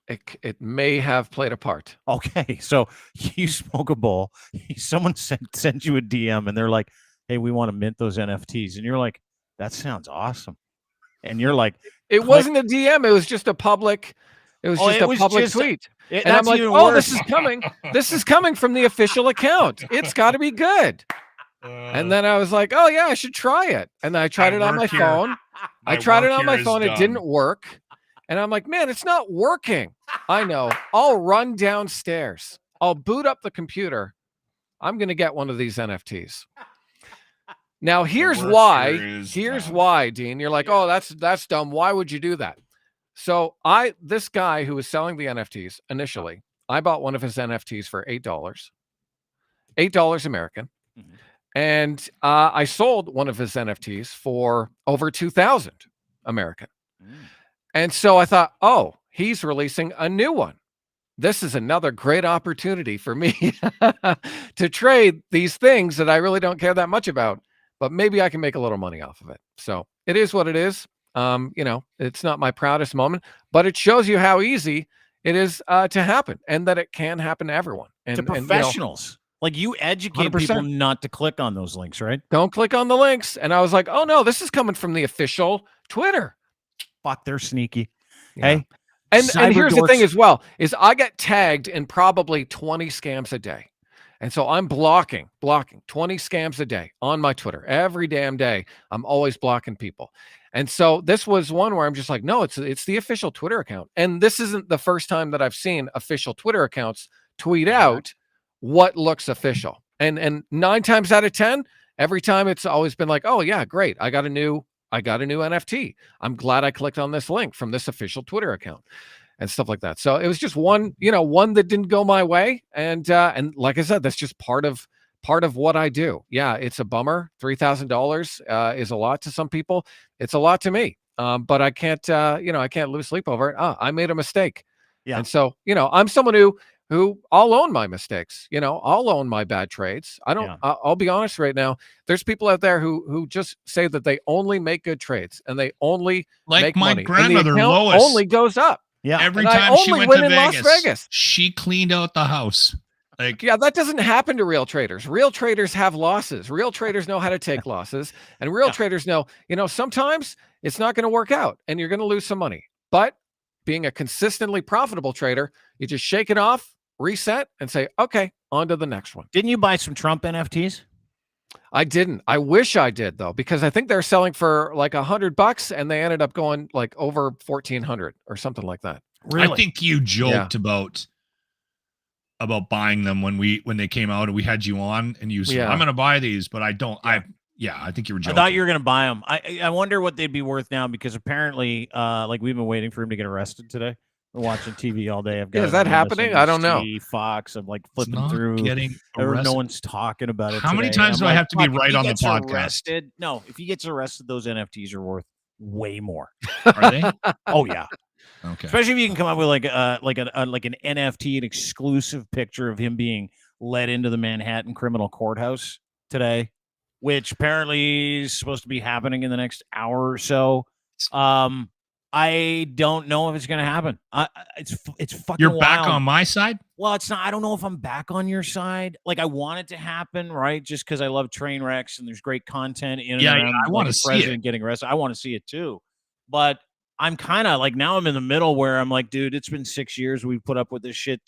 It may have played a part. Okay, so you smoke a bowl. Someone sent you a DM, and they're like, "Hey, we want to mint those NFTs," and you're like, "That sounds awesome." And you're like, "It wasn't a DM. It was just a public. It was just a public tweet." And I'm like, "Oh, worse. this is coming. This is coming from the official account. It's got to be good." And then I was like, "Oh yeah, I should try it." And I tried it on my phone. I tried it on my phone. It didn't work. And I'm like, "Man, it's not working." I know. I'll run downstairs. I'll boot up the computer. I'm going to get one of these NFTs. Now, here's why, Dean. You're like, "Oh, that's dumb. Why would you do that?" So this guy who was selling the NFTs initially, I bought one of his NFTs for $8 American. Mm-hmm. And I sold one of his NFTs for over 2,000 American. And so I thought, oh, he's releasing a new one. This is another great opportunity for me to trade these things that I really don't care that much about, but maybe I can make a little money off of it. So it is what it is. It's not my proudest moment, but it shows you how easy it is to happen, and that it can happen to everyone. And to professionals. Like, you educate 100%. people not to click on those links, right? Don't click on the links. And I was like, oh no, this is coming from the official Twitter. Fuck, they're sneaky. Yeah. Hey, and here's the thing as well, is I get tagged in probably 20 scams a day. And so I'm blocking 20 scams a day on my Twitter. Every damn day, I'm always blocking people. And so this was one where I'm just like, no, it's the official Twitter account. And this isn't the first time that I've seen official Twitter accounts tweet out what looks official. And 9 times out of 10, every time it's always been like, oh yeah, great. I got a new NFT. I'm glad I clicked on this link from this official Twitter account and stuff like that. So it was just one that didn't go my way. And like I said, that's just part of what I do. Yeah, it's a bummer. $3,000 is a lot to some people. It's a lot to me. But I can't lose sleep over it. I made a mistake. Yeah. And so, I'm someone who I'll own my mistakes. I'll own my bad trades. I'll be honest right now. There's people out there who just say that they only make good trades and they only make my money. grandmother and the account Lois only goes up. Yeah. Every And I time she only went win to in Las Vegas. she cleaned out the house. Like, yeah, that doesn't happen to real traders. Real traders have losses. Real traders know how to take losses. And real traders know, sometimes it's not going to work out and you're going to lose some money. But being a consistently profitable trader, you just shake it off, reset, and say, okay, on to the next one. Didn't you buy some Trump NFTs? I didn't. I wish I did, though, because I think they're selling for like $100 and they ended up going like over 1,400 or something like that. Really? I think you joked about buying them when they came out and we had you on and you said, I'm going to buy these, but I don't. I think you were joking. I thought you were going to buy them. I wonder what they'd be worth now because apparently, like we've been waiting for him to get arrested today. We're watching TV all day. I've got is that happening? I don't know. Fox. I'm like flipping through. Getting no one's talking about it. How many times do I have to be right on the podcast? Arrested, no, if he gets arrested, those NFTs are worth way more. Are they? Oh yeah. Okay. Especially if you can come up with like an NFT, an exclusive picture of him being led into the Manhattan criminal courthouse today, which apparently is supposed to be happening in the next hour or so. I don't know if it's going to happen. It's fucking You're wild. back on my side? Well, it's not. I don't know if I'm back on your side. Like, I want it to happen, right? Just because I love train wrecks and there's great content in and around. I want to see president getting arrested. I want to see it too. But I'm kind of like, now I'm in the middle where I'm like, dude, it's been 6 years. We've put up with this shit,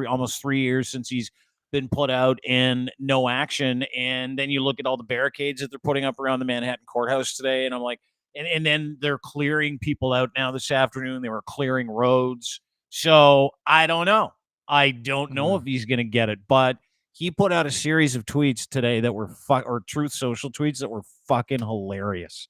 almost 3 years since he's been put out and no action. And then you look at all the barricades that they're putting up around the Manhattan courthouse today. And I'm like, and then they're clearing people out now this afternoon. They were clearing roads. So I don't know. I don't know if he's going to get it, but he put out a series of tweets today that were or Truth Social tweets that were fucking hilarious.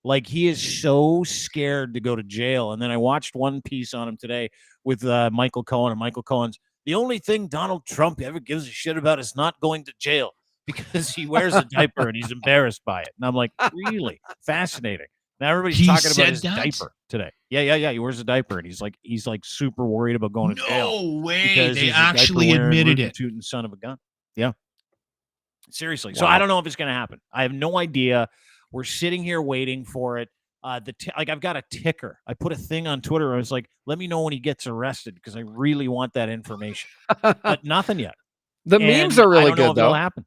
Like, he is so scared to go to jail. And then I watched one piece on him today with Michael Cohen, and Michael Cohen's, the only thing Donald Trump ever gives a shit about is not going to jail because he wears a diaper and he's embarrassed by it. And I'm like, really? Fascinating. Now everybody's talking about his diaper today. Yeah. He wears a diaper and he's like super worried about going to jail. No way. They actually admitted it. Shooting son of a gun. Yeah. Seriously. Wow. So I don't know if it's going to happen. I have no idea. We're sitting here waiting for it. I've got a ticker. I put a thing on Twitter. I was like, let me know when he gets arrested because I really want that information. But nothing yet. The memes are really I don't know good, if though. It'll happen.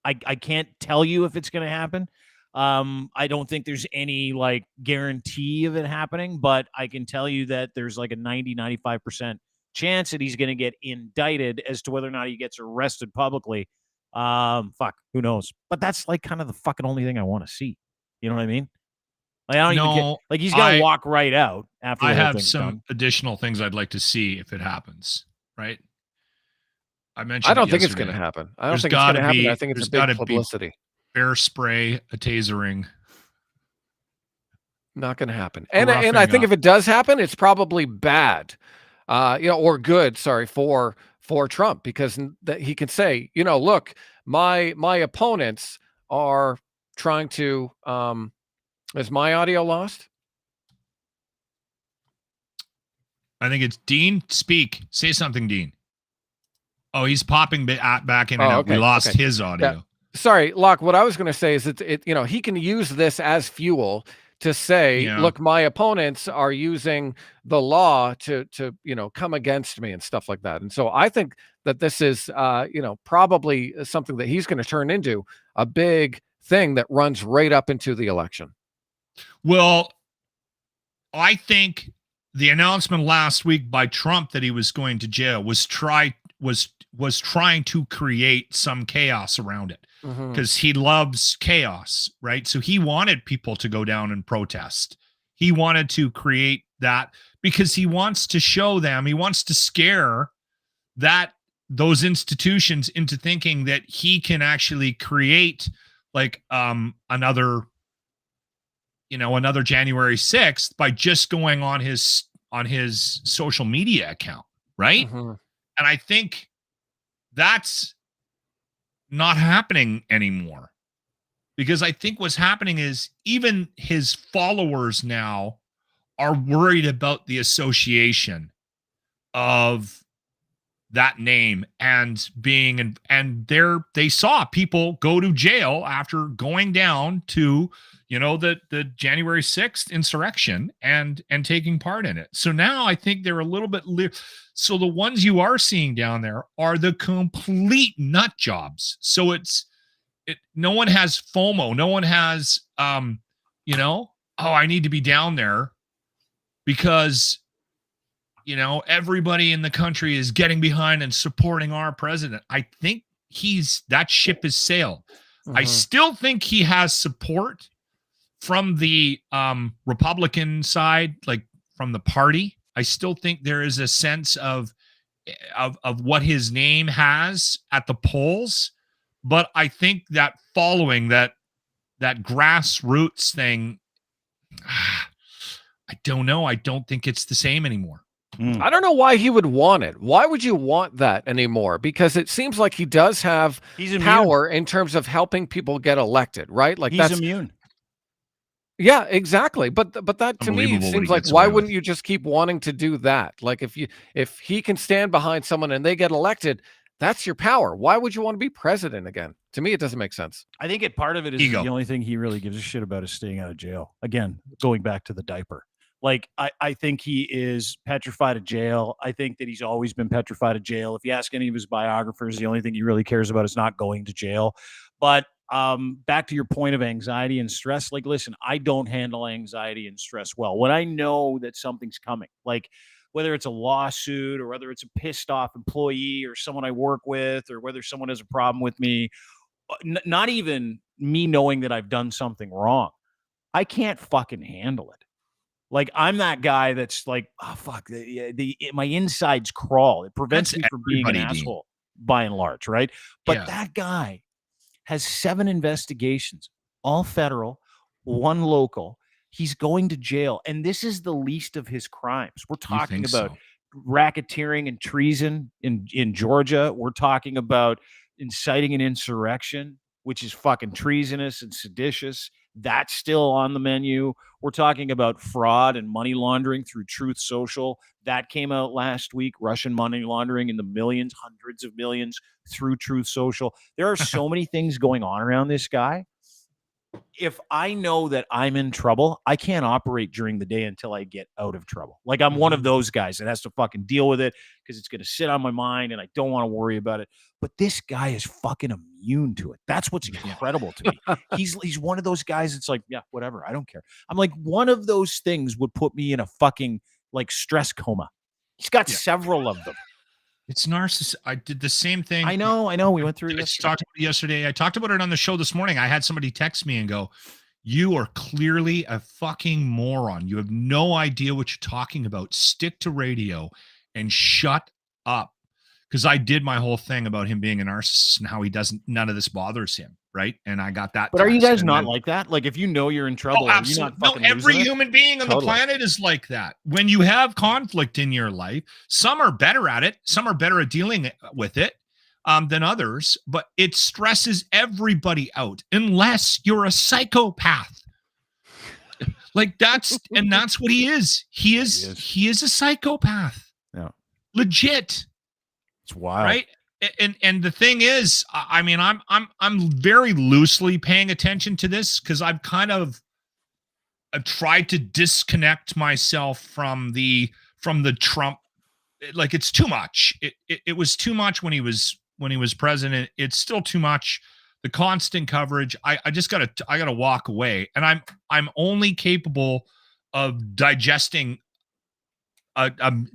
I can't tell you if it's going to happen. I don't think there's any like guarantee of it happening, but I can tell you that there's like a 95% chance that he's going to get indicted. As to whether or not he gets arrested publicly. Who knows? But that's like kind of the fucking only thing I want to see. You know what I mean? Like, I don't even get, like, he's going to walk right out after. I have some additional things I'd like to see if it happens. Right? I mentioned. I don't think it's going to happen. I don't think it's going to happen. I think it's a big publicity. Bear spray, a tasering. Not going to happen. And I think if it does happen, it's probably bad, or good. Sorry, for Trump, because he can say, look, my opponents are trying to. Is my audio lost? I think it's Dean. Speak. Say something, Dean. Oh, he's popping back in and out. Okay, we lost his audio. Yeah. Sorry, Loch. What I was going to say is he can use this as fuel to say, look, my opponents are using the law to come against me and stuff like that. And so I think that this is probably something that he's going to turn into a big thing that runs right up into the election. Well, I think the announcement last week by Trump that he was going to jail was trying to create some chaos around it. Because he loves chaos, right? So he wanted people to go down and protest. He wanted to create that because he wants to show them, he wants to scare that those institutions into thinking that he can actually create like another January 6th by just going on his social media account, right? Mhm. And I think that's not happening anymore, because I think what's happening is even his followers now are worried about the association of that name and being, and they saw people go to jail after going down to, the January 6th insurrection and taking part in it. So now I think they're a little bit so the ones you are seeing down there are the complete nut jobs. So no one has FOMO. No one has oh, I need to be down there because everybody in the country is getting behind and supporting our president. I think that ship has sailed. I still think he has support from the Republican side, like from the party. I still think there is a sense of what his name has at the polls, but I think that following that grassroots thing, I don't know. I don't think it's the same anymore. I don't know why he would want it. Why would you want that anymore? Because it seems like he does have power in terms of helping people get elected, right? Like he's immune. Yeah, exactly. But that to me seems like, why wouldn't you just keep wanting to do that? Like if he can stand behind someone and they get elected, that's your power. Why would you want to be president again? To me, it doesn't make sense. I think part of it is the only thing he really gives a shit about is staying out of jail. Again, going back to the diaper. Like, I think he is petrified of jail. I think that he's always been petrified of jail. If you ask any of his biographers, the only thing he really cares about is not going to jail. But back to your point of anxiety and stress, like, listen, I don't handle anxiety and stress well. When I know that something's coming, like whether it's a lawsuit or whether it's a pissed off employee or someone I work with, or whether someone has a problem with me, not even me knowing that I've done something wrong, I can't fucking handle it. Like, I'm that guy that's like, oh, fuck, my insides crawl. It prevents me from being an asshole, by and large, right? But that guy has 7 investigations, all federal, 1 local. He's going to jail, and this is the least of his crimes. We're talking about racketeering and treason in Georgia. We're talking about inciting an insurrection, which is fucking treasonous and seditious. That's still on the menu. We're talking about fraud and money laundering through Truth Social. That came out last week. Russian money laundering in the millions, hundreds of millions through Truth Social. There are so many things going on around this guy. If I know that I'm in trouble, I can't operate during the day until I get out of trouble. Like, I'm one of those guys that has to fucking deal with it because it's going to sit on my mind and I don't want to worry about it. But this guy is fucking immune to it. That's what's incredible to me. He's one of those guys that's like, yeah, whatever, I don't care. I'm like, one of those things would put me in a fucking like stress coma. He's got several of them. It's narcissistic. I did the same thing. I know. We went through it yesterday. I talked about it on the show this morning. I had somebody text me and go, "You are clearly a fucking moron. You have no idea what you're talking about. Stick to radio and shut up." Because I did my whole thing about him being a narcissist and how none of this bothers him, right? And I got that. But are you guys not like that? Like, if you know you're in trouble, absolutely. No, every human being on the planet is like that. When you have conflict in your life, some are better at it. Some are better at dealing with it than others. But it stresses everybody out unless you're a psychopath. Like, that's what he is. He is a psychopath. Yeah. Legit. It's wild, right? And the thing is, I mean, I'm very loosely paying attention to this because I've tried to disconnect myself from the Trump. Like, it's too much. It was too much when he was president. It's still too much. The constant coverage. I gotta walk away, and I'm only capable of digesting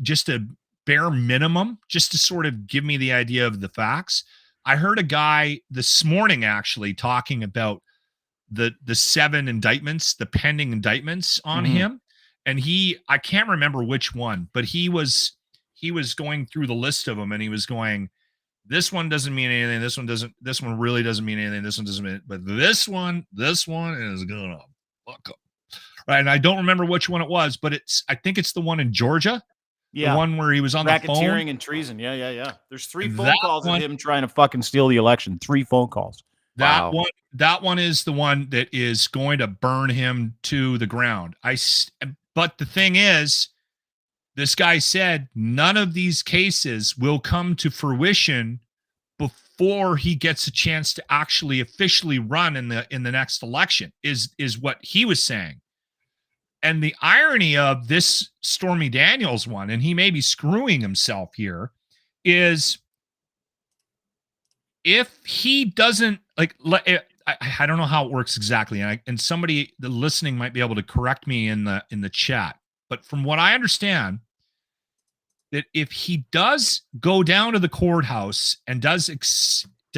just a bare minimum, just to sort of give me the idea of the facts. I heard a guy this morning actually talking about the 7 indictments, the pending indictments on him. And I can't remember which one, but he was going through the list of them, and he was going, This one doesn't mean anything. This one really doesn't mean anything. This one doesn't mean, but this one is gonna fuck up. Right. And I don't remember which one it was, but I think it's the one in Georgia. Yeah. The one where he was on the phone. Racketeering and treason. Yeah. There's 3 phone calls of him trying to fucking steal the election. 3 phone calls. That one is the one that is going to burn him to the ground. But the thing is, this guy said none of these cases will come to fruition before he gets a chance to actually officially run in the next election, is what he was saying. And the irony of this Stormy Daniels one, and he may be screwing himself here, is if he doesn't I don't know how it works exactly, and somebody listening might be able to correct me in the chat. But from what I understand, that if he does go down to the courthouse and does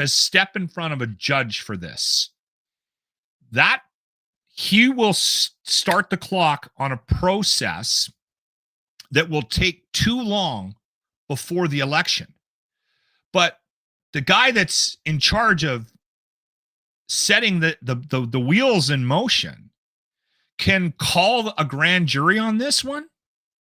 step in front of a judge for this, that he will start the clock on a process that will take too long before the election. But the guy that's in charge of setting the wheels in motion can call a grand jury on this one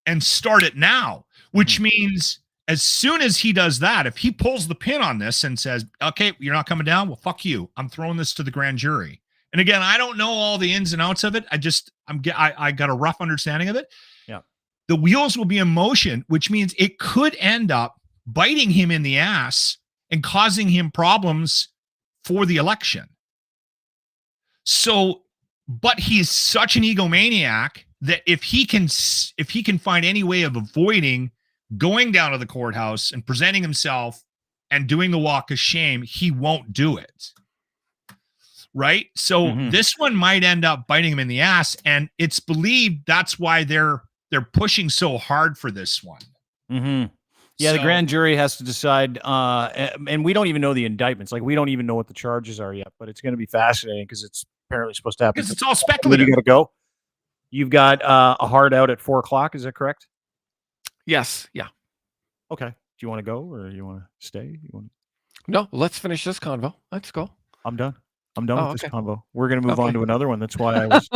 and start it now, which means as soon as he does that, if he pulls the pin on this and says, okay, you're not coming down, well, fuck you, I'm throwing this to the grand jury. And again, I don't know all the ins and outs of it. I got a rough understanding of it. Yeah. The wheels will be in motion, which means it could end up biting him in the ass and causing him problems for the election. So, but he's such an egomaniac that if he can find any way of avoiding going down to the courthouse and presenting himself and doing the walk of shame, he won't do it. Right? So this one might end up biting him in the ass, and it's believed that's why they're pushing so hard for this one. Mm-hmm. Yeah, the grand jury has to decide, and we don't even know the indictments. Like, we don't even know what the charges are yet, but it's going to be fascinating because it's apparently supposed to happen. Because it's all speculative. You got to go. You've got a hard out at 4:00. Is that correct? Yes. Yeah. Okay. Do you want to go or you want to stay? No, let's finish this convo. Let's go. I'm done. I'm done with okay. this convo. We're going to move on to another one. That's why I was.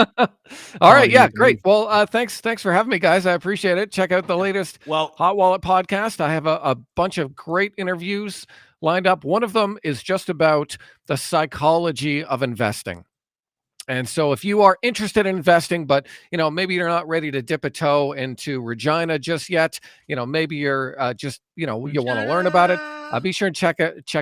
All right. Yeah. Great. Well, thanks for having me, guys. I appreciate it. Check out the latest Hot Wallet podcast. I have a bunch of great interviews lined up. One of them is just about the psychology of investing. And so if you are interested in investing, but, maybe you're not ready to dip a toe into Regina just yet, maybe you're just, you want to learn about it. Be sure and check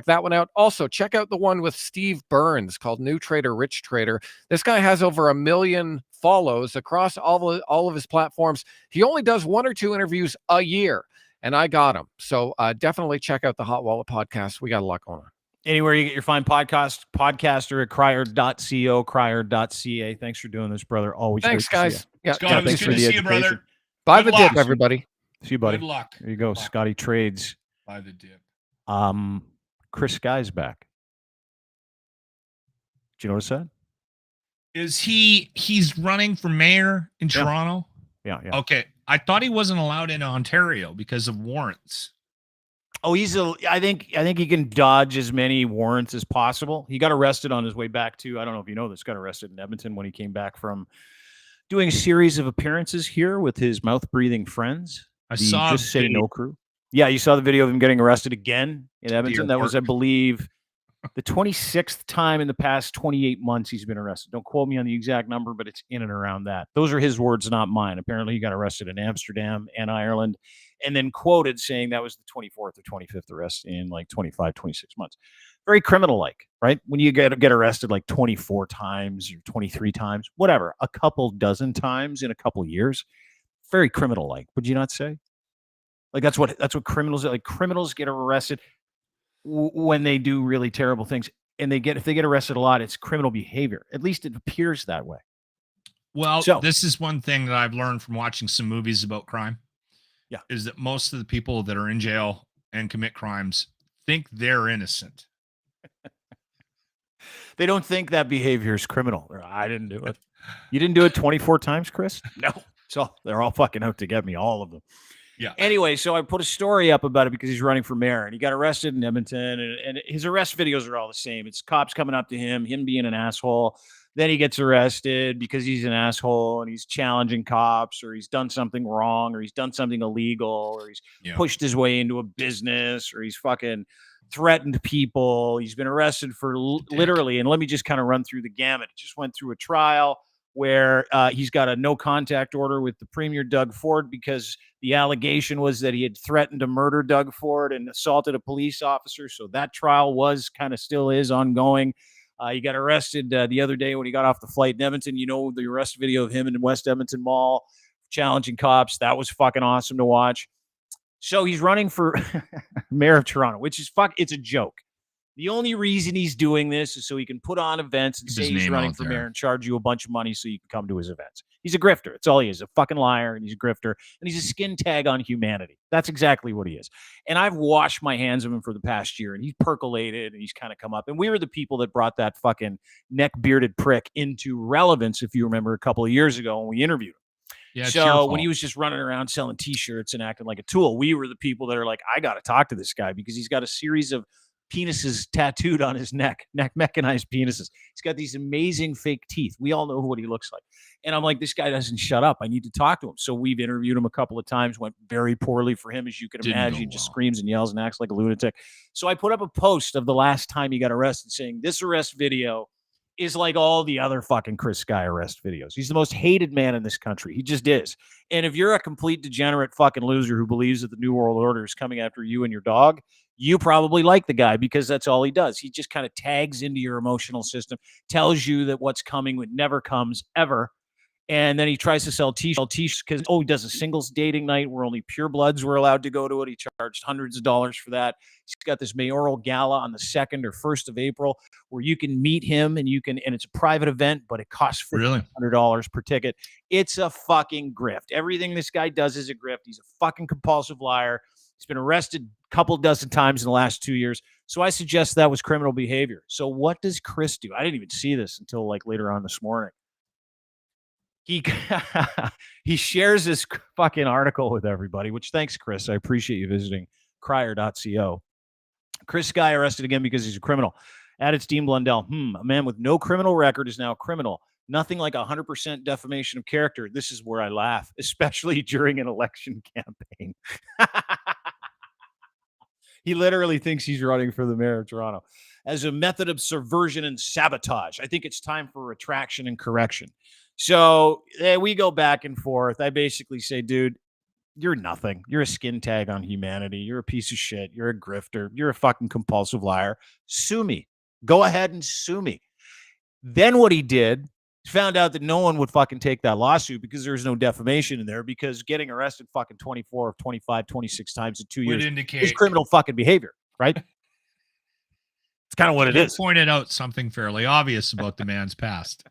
that one out. Also, check out the one with Steve Burns called New Trader, Rich Trader. This guy has over 1 million follows across all of his platforms. He only does 1 or 2 interviews a year, and I got him. So definitely check out the Hot Wallet podcast. We got a lot going on. Anywhere you get your fine podcaster at crier.co, crier.ca. Thanks for doing this, brother. Always thanks, guys. Yeah, Scott, thanks good to see you, brother. Buy the dip, everybody. See you, buddy. Good luck. There you go, Scotty Trades. Buy the dip. Chris Guy's back. Did you notice that? Is he's running for mayor in Toronto? Yeah. Okay. I thought he wasn't allowed in Ontario because of warrants. Oh, I think he can dodge as many warrants as possible. He got arrested on his way back to, I don't know if you know this, got arrested in Edmonton when he came back from doing a series of appearances here with his mouth-breathing friends. I saw Just Say No crew. Yeah, you saw the video of him getting arrested again in Edmonton. That was, I believe, the 26th time in the past 28 months he's been arrested. Don't quote me on the exact number, but it's in and around that. Those are his words, not mine. Apparently, he got arrested in Amsterdam and Ireland, and then quoted saying that was the 24th or 25th arrest in like 25, 26 months. Very criminal-like, right? When you get arrested like 24 times or 23 times, whatever, a couple dozen times in a couple years, very criminal-like. Would you not say? Like that's what criminals are. Like criminals get arrested when they do really terrible things, and if they get arrested a lot, it's criminal behavior. At least it appears that way. Well, this is one thing that I've learned from watching some movies about crime. Yeah, is that most of the people that are in jail and commit crimes think they're innocent. They don't think that behavior is criminal. I didn't do it. You didn't do it 24 times, Chris? No. So they're all fucking out to get me, all of them. Yeah. Anyway, so I put a story up about it because he's running for mayor and he got arrested in Edmonton, and his arrest videos are all the same. It's cops coming up to him being an asshole. Then he gets arrested because he's an asshole and he's challenging cops, or he's done something wrong, or he's done something illegal, or he's pushed his way into a business, or he's fucking threatened people. He's been arrested for literally, and let me just kind of run through the gamut. Just went through a trial where he's got a no contact order with the Premier Doug Ford because the allegation was that he had threatened to murder Doug Ford and assaulted a police officer. So that trial was kind of still is ongoing. He got arrested the other day when he got off the flight in Edmonton. You know, the arrest video of him in the West Edmonton Mall challenging cops. That was fucking awesome to watch. So he's running for mayor of Toronto, which is it's a joke. The only reason he's doing this is so he can put on events and say he's running for mayor and charge you a bunch of money so you can come to his events. He's a grifter. That's all he is, a fucking liar, and he's a grifter, and he's a skin tag on humanity. That's exactly what he is. And I've washed my hands of him for the past year, and he's percolated, and he's kind of come up. And we were the people that brought that fucking neck-bearded prick into relevance, if you remember, a couple of years ago when we interviewed him. Yeah, so when he was just running around selling T-shirts and acting like a tool, we were the people that are like, I got to talk to this guy because he's got a series of penises tattooed on his neck mechanized penises. He's got these amazing fake teeth. We all know what he looks like. And I'm like, this guy doesn't shut up. I need to talk to him. So we've interviewed him a couple of times, went very poorly for him, as you can imagine. He just screams and yells and acts like a lunatic. So I put up a post of the last time he got arrested saying this arrest video is like all the other fucking Chris Sky arrest videos. He's the most hated man in this country. He just is. And if you're a complete degenerate fucking loser who believes that the New World Order is coming after you and your dog, you probably like the guy because that's all he does. He just kind of tags into your emotional system, tells you that what's coming never comes ever. And then he tries to sell t-shirts because, he does a singles dating night where only purebloods were allowed to go to it. He charged hundreds of dollars for that. He's got this mayoral gala on the 2nd or 1st of April where you can meet him and it's a private event, but it costs $1,500 per ticket. It's a fucking grift. Everything this guy does is a grift. He's a fucking compulsive liar. He's been arrested a couple dozen times in the last 2 years. So I suggest that was criminal behavior. So what does Chris do? I didn't even see this until like later on this morning. He shares this fucking article with everybody, which thanks, Chris. I appreciate you visiting crier.co. Chris Sky arrested again because he's a criminal. Added Dean Blundell. A man with no criminal record is now a criminal. Nothing like 100% defamation of character. This is where I laugh, especially during an election campaign. He literally thinks he's running for the mayor of Toronto as a method of subversion and sabotage. I think it's time for retraction and correction. So we go back and forth. I basically say, dude, you're nothing. You're a skin tag on humanity. You're a piece of shit. You're a grifter. You're a fucking compulsive liar. Sue me. Go ahead and sue me. Then what he did, found out that no one would fucking take that lawsuit because there's no defamation in there, because getting arrested fucking 24, 25, 26 times in 2 years is criminal fucking behavior, right? It's kind of what it is. Pointed out something fairly obvious about the man's past.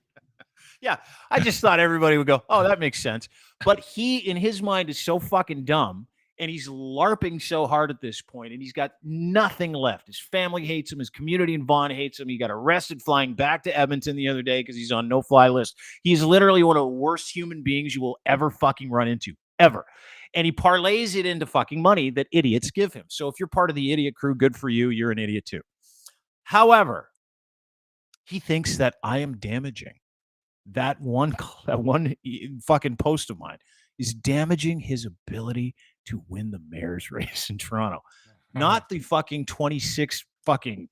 Yeah, I just thought everybody would go, oh, that makes sense. But he, in his mind, is so fucking dumb, and he's LARPing so hard at this point, and he's got nothing left. His family hates him. His community in Vaughan hates him. He got arrested flying back to Edmonton the other day because he's on no-fly list. He's literally one of the worst human beings you will ever fucking run into, ever. And he parlays it into fucking money that idiots give him. So if you're part of the idiot crew, good for you. You're an idiot too. However, he thinks that I am damaging. That one fucking post of mine is damaging his ability to win the mayor's race in Toronto. Not the fucking 26 fucking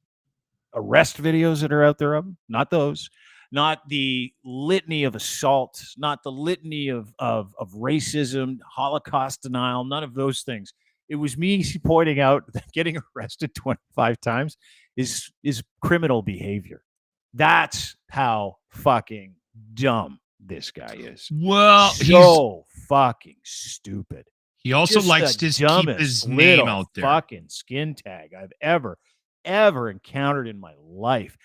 arrest videos that are out there of him. Not those. Not the litany of assaults. Not the litany of racism, Holocaust denial. None of those things. It was me pointing out that getting arrested 25 times is criminal behavior. That's how fucking dumb this guy is. Well, so fucking stupid. He also likes to keep his name out there. Fucking skin tag I've ever encountered in my life,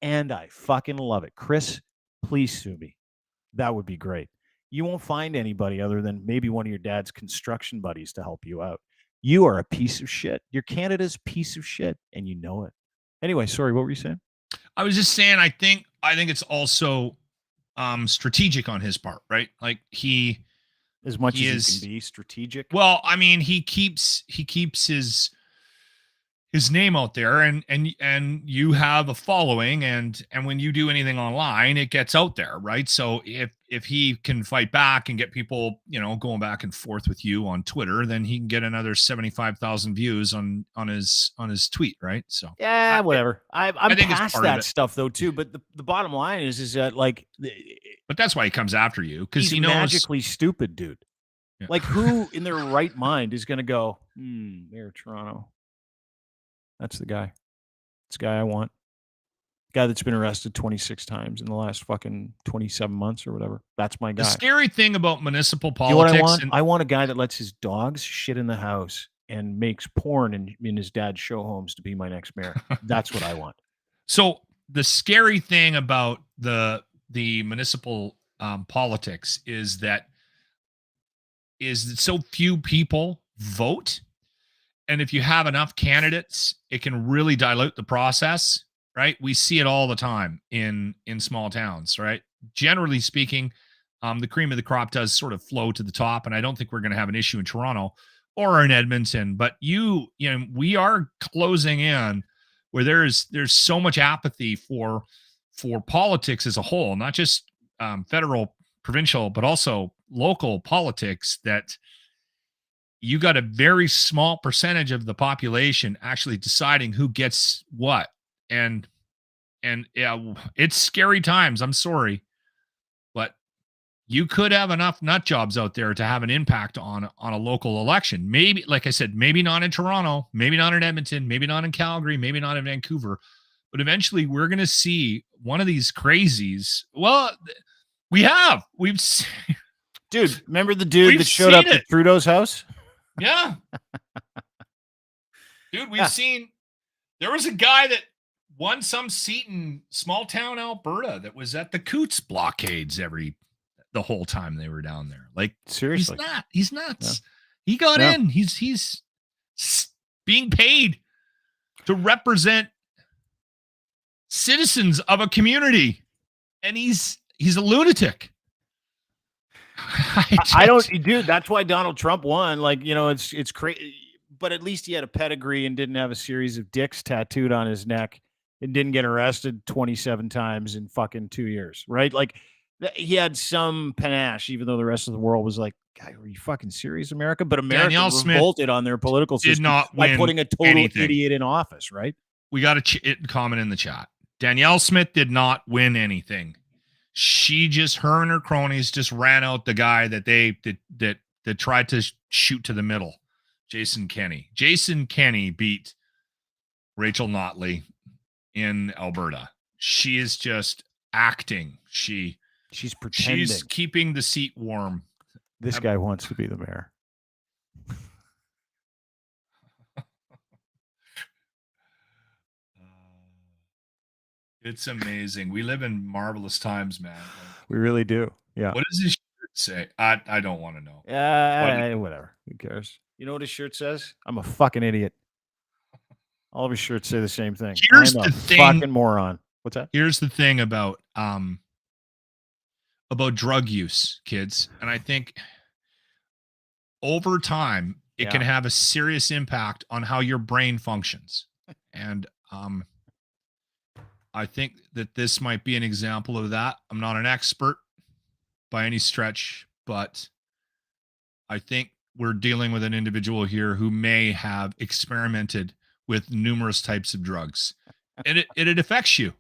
and I fucking love it. Chris, please sue me. That would be great. You won't find anybody other than maybe one of your dad's construction buddies to help you out. You are a piece of shit. You're Canada's piece of shit, and you know it. Anyway, sorry, what were you saying? I was just saying, I think it's also strategic on his part, right? Like as much he as is, he can be strategic. Well, I mean, he keeps his name out there, and you have a following, and when you do anything online, it gets out there, right? So if he can fight back and get people, going back and forth with you on Twitter, then he can get another 75,000 views on his tweet, right? So yeah, whatever. I'm think it's past part of that it. stuff though too. But the bottom line is that But that's why he comes after you, because he knows magically stupid, dude. Yeah. Like who in their right mind is going to go, Mayor of Toronto? That's the guy. It's the guy I want. Guy that's been arrested 26 times in the last fucking 27 months or whatever. That's my guy. The scary thing about municipal politics. You know what I want? I want a guy that lets his dogs shit in the house and makes porn in his dad's show homes to be my next mayor. That's what I want. So the scary thing about the municipal politics is that so few people vote. And if you have enough candidates, it can really dilute the process, right? We see it all the time in small towns, right? Generally speaking, the cream of the crop does sort of flow to the top, and I don't think we're going to have an issue in Toronto or in Edmonton. But we are closing in where there's so much apathy for politics as a whole, not just federal, provincial, but also local politics, that you got a very small percentage of the population actually deciding who gets what. And yeah, it's scary times. I'm sorry, but you could have enough nut jobs out there to have an impact on a local election. Maybe, like I said, maybe not in Toronto, maybe not in Edmonton, maybe not in Calgary, maybe not in Vancouver, but eventually we're going to see one of these crazies. Well, we've dude, remember the dude that showed up at Trudeau's house? Yeah. Dude, we've seen, there was a guy that won some seat in small town Alberta that was at the Coots blockades the whole time they were down there. Like, seriously, he's nuts. Yeah. He got in. He's being paid to represent citizens of a community, and he's a lunatic. I don't, dude. That's why Donald Trump won. Like, it's crazy, but at least he had a pedigree and didn't have a series of dicks tattooed on his neck and didn't get arrested 27 times in fucking 2 years, right? Like, he had some panache, even though the rest of the world was like, "God, are you fucking serious, America?" But America revolted on their political system by putting a total idiot in office, right? We got a comment in the chat. Danielle Smith did not win anything. Her and her cronies just ran out the guy that that tried to shoot to the middle. Jason Kenney beat Rachel Notley in Alberta. She is just acting. She's pretending. She's keeping the seat warm. This guy wants to be the mayor. It's amazing. We live in marvelous times, man. We really do. Yeah. What does his shirt say? I don't want to know. Yeah, whatever. Who cares? You know what his shirt says? I'm a fucking idiot. All of his shirts say the same thing. Here's the thing. Fucking moron. What's that? Here's the thing about drug use, kids. And I think over time, it can have a serious impact on how your brain functions. And I think that this might be an example of that. I'm not an expert by any stretch, but I think we're dealing with an individual here who may have experimented with numerous types of drugs. And it affects you.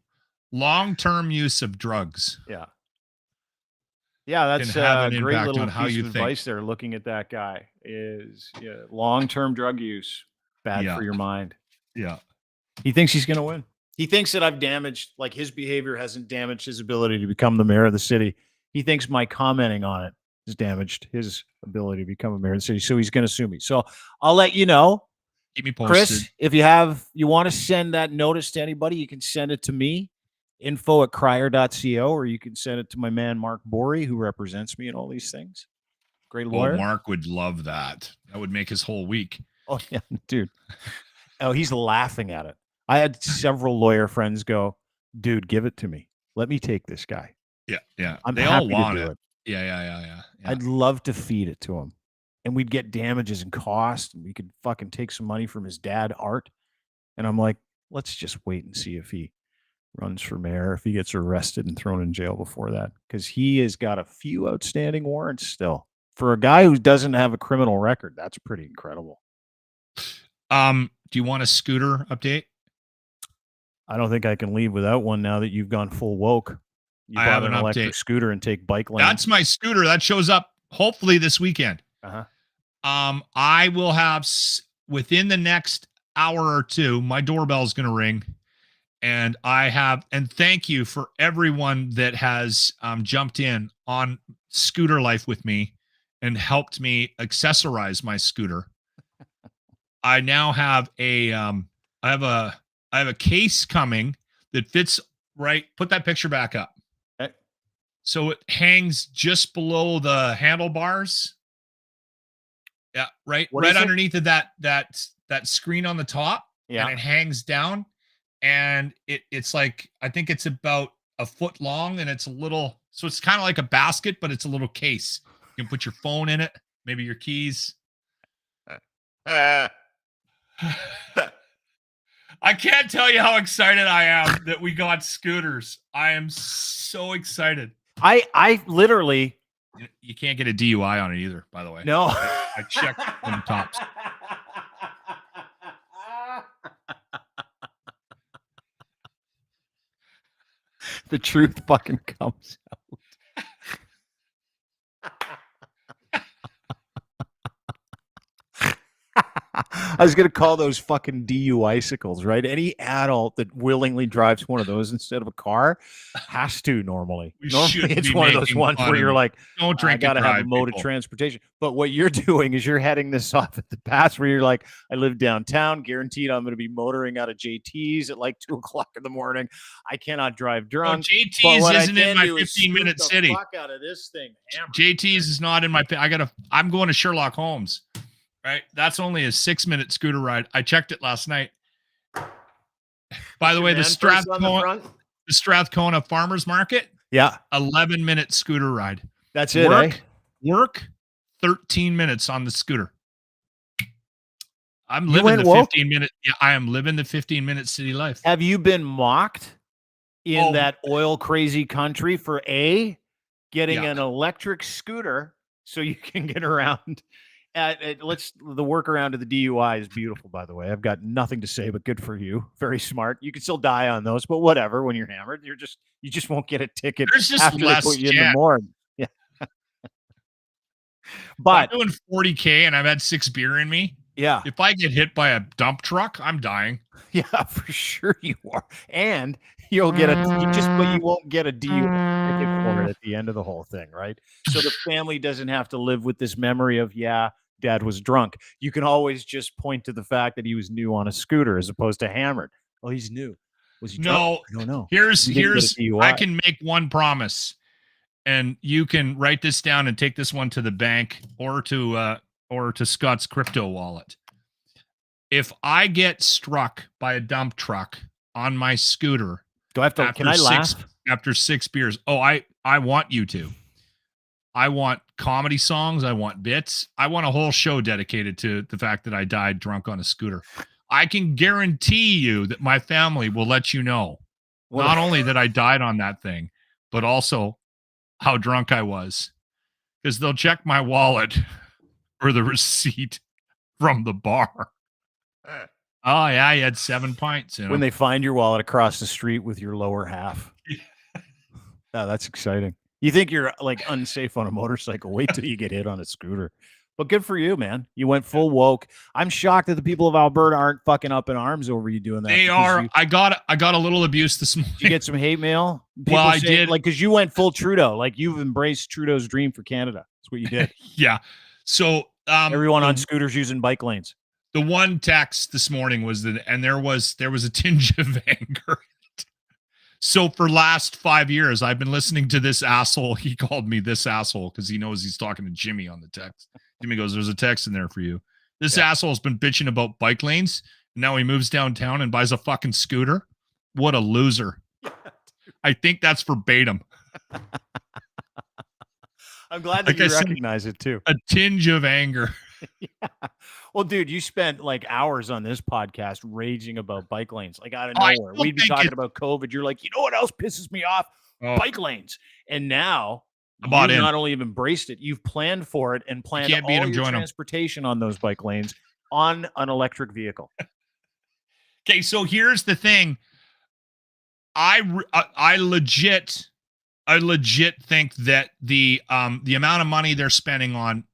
Long-term use of drugs. Yeah. Yeah, that's a great little piece of advice there. Looking at that guy is long-term drug use, bad for your mind. Yeah. He thinks he's going to win. He thinks that I've damaged, like his behavior hasn't damaged his ability to become the mayor of the city. He thinks my commenting on it has damaged his ability to become a mayor of the city. So he's going to sue me. So I'll let you know. Keep me posted. Chris, if you want to send that notice to anybody, you can send it to me, info@crier.co, or you can send it to my man, Mark Borey, who represents me in all these things. Great lawyer. Oh, Mark would love that. That would make his whole week. Oh, yeah, dude. Oh, he's laughing at it. I had several lawyer friends go, dude, give it to me. Let me take this guy. Yeah. I'm they all happy want to do it. Yeah. I'd love to feed it to him, and we'd get damages and cost, and we could fucking take some money from his dad, Art. And I'm like, let's just wait and see if he runs for mayor, if he gets arrested and thrown in jail before that, because he has got a few outstanding warrants still. For a guy who doesn't have a criminal record, that's pretty incredible. Do you want a scooter update? I don't think I can leave without one now that you've gone full woke. You I bought have an an electric update. scooter and take bike lanes. That's my scooter. That shows up hopefully this weekend. Uh-huh. I will have within the next hour or two, my doorbell's going to ring. And thank you for everyone that has jumped in on Scooter Life with me and helped me accessorize my scooter. I now have I have a case coming that fits right. Put that picture back up. Okay. So it hangs just below the handlebars. Yeah, right underneath of that screen on the top. Yeah. And it hangs down. And it's like, I think it's about a foot long, and it's a little, so it's kind of like a basket, but it's a little case. You can put your phone in it, maybe your keys. I can't tell you how excited I am that we got scooters. I am so excited. I literally. You can't get a DUI on it either, by the way. No. I checked on the tops. The truth fucking comes out. I was going to call those fucking DUI-cycles, right? Any adult that willingly drives one of those instead of a car has to normally. Normally it's one of those ones where you're like, don't drink, I got to have a mode of transportation. But what you're doing is you're heading this off at the pass where you're like, I live downtown, guaranteed I'm going to be motoring out of JT's at like 2:00 in the morning. I cannot drive drunk. No, JT's isn't in my 15-minute city. Fuck out of this thing. JT's is not in my. I'm going to Sherlock Holmes. Right, that's only a 6-minute scooter ride. I checked it last night. By the way, the Strathcona Farmers Market. Yeah, 11-minute scooter ride. That's it. Work, 13 minutes on the scooter. I'm living the 15-minute. Yeah, I am living the 15-minute city life. Have you been mocked in that oil crazy country for getting an electric scooter so you can get around? The workaround to the DUI is beautiful, by the way. I've got nothing to say, but good for you. Very smart. You can still die on those, but whatever. When you're hammered, you just won't get a ticket. There's just after less they put you in the morgue. Yeah. But I'm doing 40K and I've had 6 beer in me. Yeah. If I get hit by a dump truck, I'm dying. Yeah, for sure you are. And you'll get but you won't get a DUI ticket for it at the end of the whole thing, right? So the family doesn't have to live with this memory of, Dad was drunk. You can always just point to the fact that he was new on a scooter as opposed to hammered. Oh, he's new. Was he drunk? I don't know. Here's I can make one promise, and you can write this down and take this one to the bank or to Scott's crypto wallet. If I get struck by a dump truck on my scooter, do I have to? Can I laugh after 6 beers? Oh, I want you to. I want comedy songs. I want bits. I want a whole show dedicated to the fact that I died drunk on a scooter. I can guarantee you that my family will let you know not only that I died on that thing, but also how drunk I was, because they'll check my wallet for the receipt from the bar. Oh, yeah, you had 7 pints. When they find your wallet across the street with your lower half. Oh, that's exciting. You think you're like unsafe on a motorcycle. Wait till you get hit on a scooter. But good for you, man. You went full woke. I'm shocked that the people of Alberta aren't fucking up in arms over you doing that. They are. I got a little abuse this morning. Did you get some hate mail? People I did. Like, because you went full Trudeau. Like, you've embraced Trudeau's dream for Canada. That's what you did. Yeah. So everyone on scooters using bike lanes. The one text this morning was that, and there was a tinge of anger. So for last 5 years, I've been listening to this asshole. He called me this asshole because he knows he's talking to Jimmy on the text. Jimmy goes, "There's a text in there for you." This asshole's been bitching about bike lanes. Now he moves downtown and buys a fucking scooter. What a loser. I think that's verbatim. I'm glad that Like I you said, recognize it too. a tinge of anger. Yeah. Well, dude, you spent like hours on this podcast raging about bike lanes, like out of I nowhere. still We'd be think talking it- about COVID. You're like, you know what else pisses me off? Oh, Bike lanes. And now I bought you in. not only have embraced it, you've planned for it and planned can't beat all 'em, your join 'em. transportation on those bike lanes on an electric vehicle. Okay, so here's the thing. I legit think that the amount of money they're spending on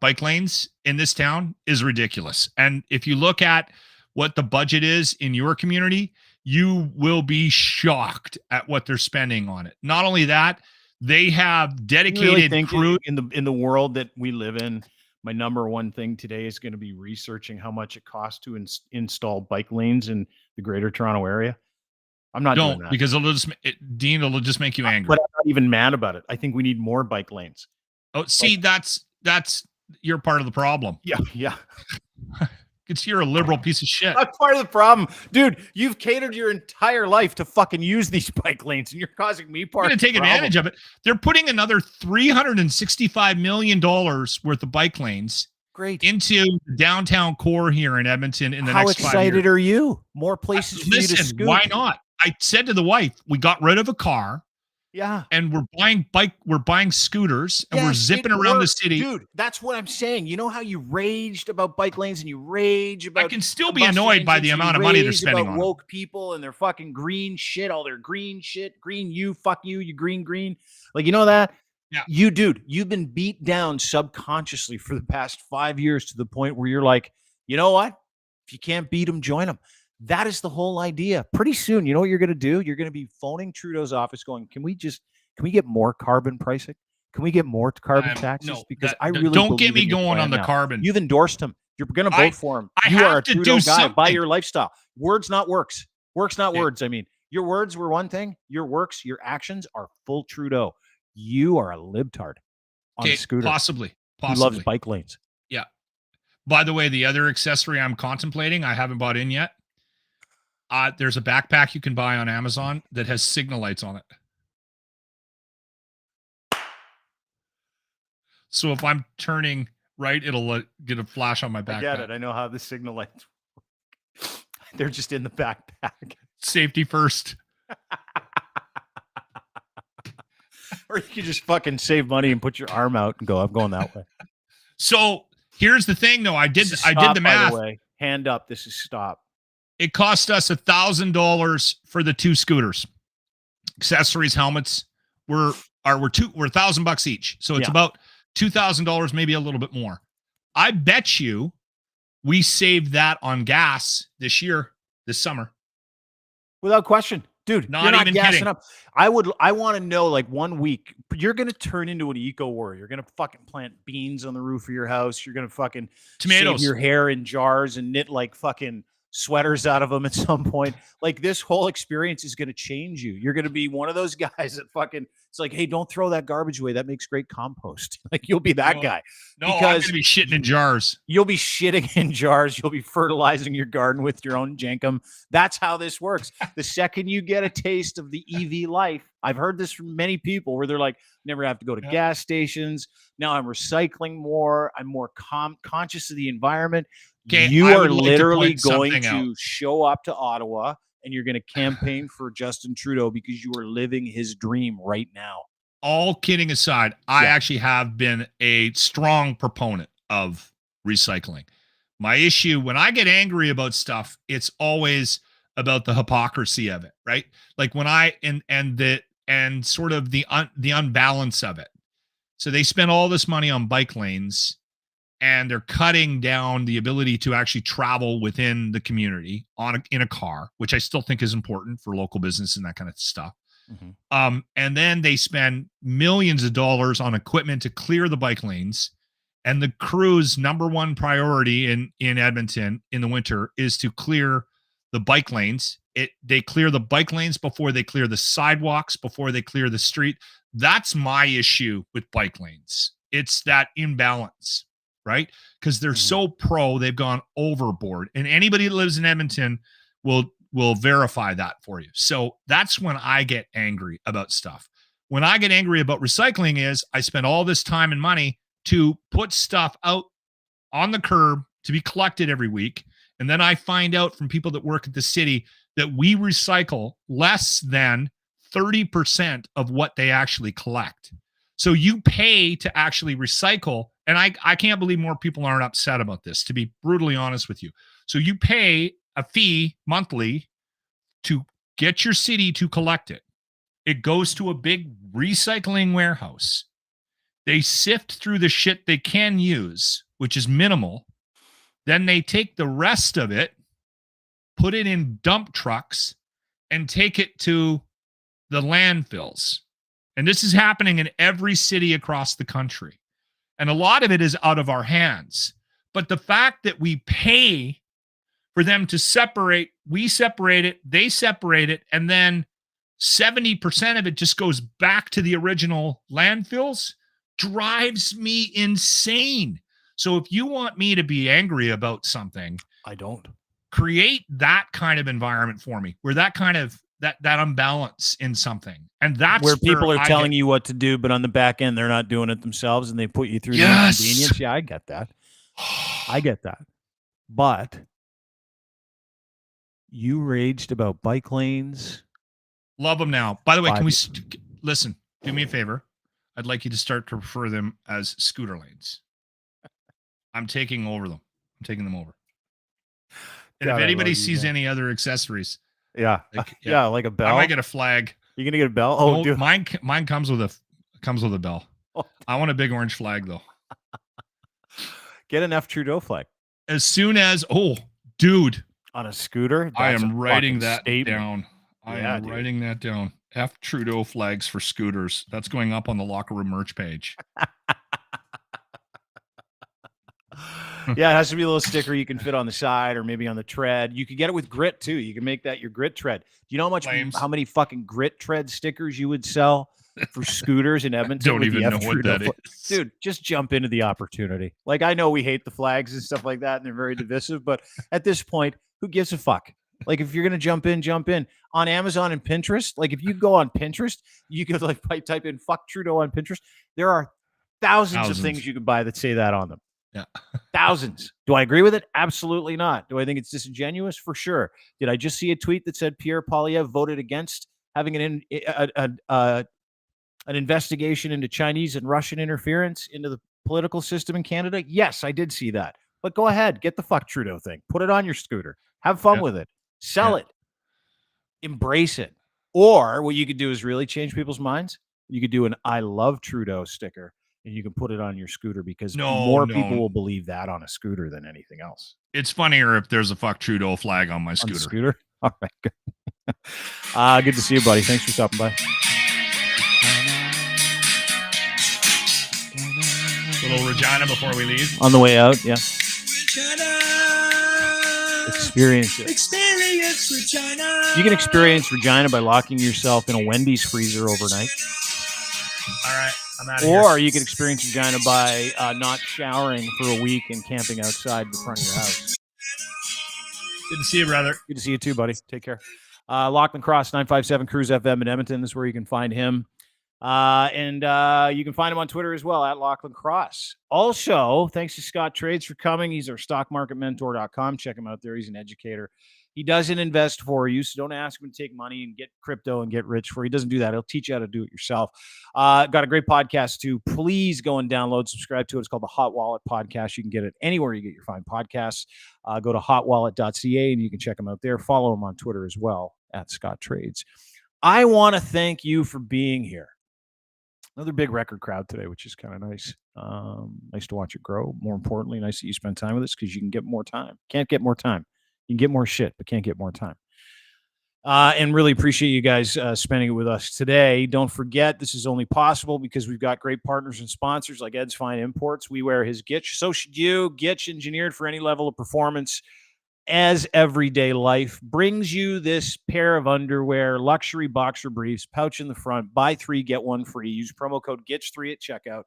bike lanes in this town is ridiculous. And if you look at what the budget is in your community, you will be shocked at what they're spending on it. Not only that, they have You dedicated really think crews. in the world that we live in, my number one thing today is going to be researching how much it costs to install bike lanes in the Greater Toronto area? I'm not doing Don't, that. because Dean, it'll just make you angry. But I'm not even mad about it. I think we need more bike lanes. Oh, see, that's you're part of the problem. Yeah. It's you're a liberal piece of shit. That's part of the problem. Dude, you've catered your entire life to fucking use these bike lanes, and you're causing me part You're of going to the take advantage of it. They're putting another $365 million worth of bike lanes Great. into the downtown core here in Edmonton in the How next 5 excited years. are you? More places for you to Listen, scoot. why not? I said to the wife, we got rid of a car Yeah. and we're buying scooters and we're Yes, zipping it around the works, city. Dude, that's what I'm saying. You know how you raged about bike lanes and you rage about I can still be combustion annoyed by engines, the you amount of money they're rage spending about on it. woke people and their fucking green shit, all their green shit, green you, fuck you, you green. Like, you know that? Yeah. You've been beat down subconsciously for the past 5 years to the point where you're like, you know what? If you can't beat them, join them. That is the whole idea. Pretty soon, you know what you're going to do? You're going to be phoning Trudeau's office going, can we get more carbon pricing? Can we get more carbon taxes? No, because I really don't get believe me in your going plan on the now. carbon. You've endorsed him. You're going to vote for him. I You have are a to Trudeau do guy. By something. your lifestyle. Words, not works. Works, not Okay. words. I mean, your words were one thing. Your works, your actions are full Trudeau. You are a libtard on a scooter. Possibly. Who loves bike lanes. Yeah. By the way, the other accessory I'm contemplating, I haven't bought in yet. There's a backpack you can buy on Amazon that has signal lights on it. So if I'm turning right, it'll get a flash on my backpack. I get it. I know how the signal lights work. They're just in the backpack. Safety first. Or you could just fucking save money and put your arm out and go, I'm going that way. So here's the thing, though. I did the math. By the way. Hand up. This is stop. It cost us $1,000 for the two scooters. Accessories, helmets were $1,000 each. So it's about $2,000, maybe a little bit more. I bet you we saved that on gas this summer. Without question. Dude, Not you're not even gassing kidding. up. I want to know, like, 1 week, you're going to turn into an eco warrior. You're going to fucking plant beans on the roof of your house. You're going to fucking Tomatoes. save your hair in jars and knit like fucking sweaters out of them at some point. Like, this whole experience is going to change you. You're going to be one of those guys that fucking, it's like, hey, don't throw that garbage away. That makes great compost. Like, you'll be that guy. No, I'm going to be shitting in jars. You'll be shitting in jars. You'll be fertilizing your garden with your own jankum. That's how this works. The second you get a taste of the EV life, I've heard this from many people where they're like, never have to go to gas stations. Now I'm recycling more. I'm more conscious of the environment. Okay, you I are would like to literally point going something to out. show up to Ottawa and you're going to campaign for Justin Trudeau because you are living his dream right now. All kidding aside, I actually have been a strong proponent of recycling. My issue, when I get angry about stuff, it's always about the hypocrisy of it, right? Like when and sort of the unbalance of it. So they spend all this money on bike lanes and they're cutting down the ability to actually travel within the community in a car, which I still think is important for local business and that kind of stuff. Mm-hmm. And then they spend millions of dollars on equipment to clear the bike lanes. And the crew's number one priority in Edmonton in the winter is to clear the bike lanes. They clear the bike lanes before they clear the sidewalks, before they clear the street. That's my issue with bike lanes. It's that imbalance, right? Because they're so pro, they've gone overboard. And anybody that lives in Edmonton will verify that for you. So that's when I get angry about stuff. When I get angry about recycling is I spend all this time and money to put stuff out on the curb to be collected every week. And then I find out from people that work at the city that we recycle less than 30% of what they actually collect. So you pay to actually recycle. And I can't believe more people aren't upset about this, to be brutally honest with you. So you pay a fee monthly to get your city to collect it. It goes to a big recycling warehouse. They sift through the shit they can use, which is minimal. Then they take the rest of it, put it in dump trucks, and take it to the landfills. And this is happening in every city across the country. And a lot of it is out of our hands. But the fact that we pay for them to separate, we separate it, they separate it, and then 70% of it just goes back to the original landfills drives me insane. So if you want me to be angry about something, I don't. Create that kind of environment for me, where that kind of that imbalance in something. And that's where people are telling you what to do, but on the back end, they're not doing it themselves and they put you through the inconvenience. Yeah, I get that. I get that. But you raged about bike lanes. Love them now. By the way, can we listen? Do me a favor. I'd like you to start to refer them as scooter lanes. I'm taking over them. I'm taking them over. And God, if anybody sees any other accessories, like a bell. I might get a flag. You're gonna get a bell? Oh, dude. Mine comes with a bell. Oh. I want a big orange flag though. Get an F Trudeau flag. As soon as dude, on a scooter. I am writing that down. I am writing that down. F Trudeau flags for scooters. That's going up on the Locker Room merch page. Yeah, it has to be a little sticker you can fit on the side or maybe on the tread. You could get it with grit too. You can make that your grit tread. Do you know how many fucking grit tread stickers you would sell for scooters in Edmonton? Don't even know what that is. Dude, just jump into the opportunity. Like, I know we hate the flags and stuff like that, and they're very divisive, but at this point, who gives a fuck? Like, if you're going to jump in. On Amazon and Pinterest, like, if you go on Pinterest, you could, like, type in fuck Trudeau on Pinterest. There are thousands of things you can buy that say that on them. Yeah. Thousands. Do I agree with it? Absolutely not. Do I think it's disingenuous? For sure. Did I just see a tweet that said Pierre Poilievre voted against having an investigation into Chinese and Russian interference into the political system in Canada? Yes, I did see that. But go ahead, get the fuck Trudeau thing. Put it on your scooter. Have fun with it. Sell it. Embrace it. Or what you could do is really change people's minds. You could do an I love Trudeau sticker. And you can put it on your scooter because more people will believe that on a scooter than anything else. It's funnier if there's a fuck Trudeau flag on my scooter. On scooter? All right, good. Good to see you, buddy. Thanks for stopping by. Little Regina before we leave. On the way out, yeah. Experience it. Experience Regina. You can experience Regina by locking yourself in a Wendy's freezer overnight. All right. I'm out of here. Or you can experience Regina by not showering for a week and camping outside the front of your house. Good to see you, brother. Good to see you too, buddy. Take care. Lachlan Cross, 957 Cruise FM in Edmonton. This is where you can find him. And you can find him on Twitter as well, at Lachlan Cross. Also, thanks to Scott Trades for coming. He's our stockmarketmentor.com. Check him out there. He's an educator. He doesn't invest for you, so don't ask him to take money and get crypto and get rich for you. He doesn't do that. He'll teach you how to do it yourself. Got a great podcast, too. Please go and download, subscribe to it. It's called the Hot Wallet Podcast. You can get it anywhere you get your fine podcasts. Go to hotwallet.ca, and you can check him out there. Follow him on Twitter as well, at Scott Trades. I want to thank you for being here. Another big record crowd today, which is kind of nice. Nice to watch it grow. More importantly, nice that you spend time with us because you can get more time. Can't get more time. You can get more shit, but can't get more time. And really appreciate you guys spending it with us today. Don't forget, this is only possible because we've got great partners and sponsors like Ed's Fine Imports. We wear his Gitch. So should you. Gitch, engineered for any level of performance as everyday life, brings you this pair of underwear, luxury boxer briefs, pouch in the front, buy 3, get 1 free. Use promo code GITCH3 at checkout.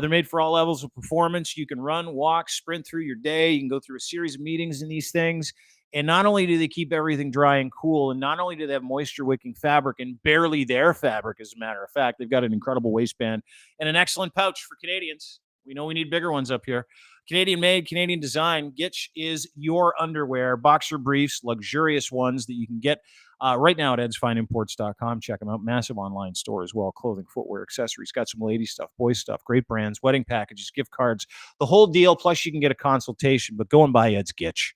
They're made for all levels of performance. You can run, walk, sprint through your day. You can go through a series of meetings in these things. And not only do they keep everything dry and cool, and not only do they have moisture-wicking fabric and barely their fabric, as a matter of fact, they've got an incredible waistband and an excellent pouch for Canadians. We know we need bigger ones up here. Canadian made, Canadian design. Gitch is your underwear, boxer briefs, luxurious ones that you can get right now at edsfineimports.com. Check them out. Massive online store as well. Clothing, footwear, accessories. Got some lady stuff, boy stuff, great brands, wedding packages, gift cards, the whole deal. Plus, you can get a consultation. But go and buy Ed's Gitch.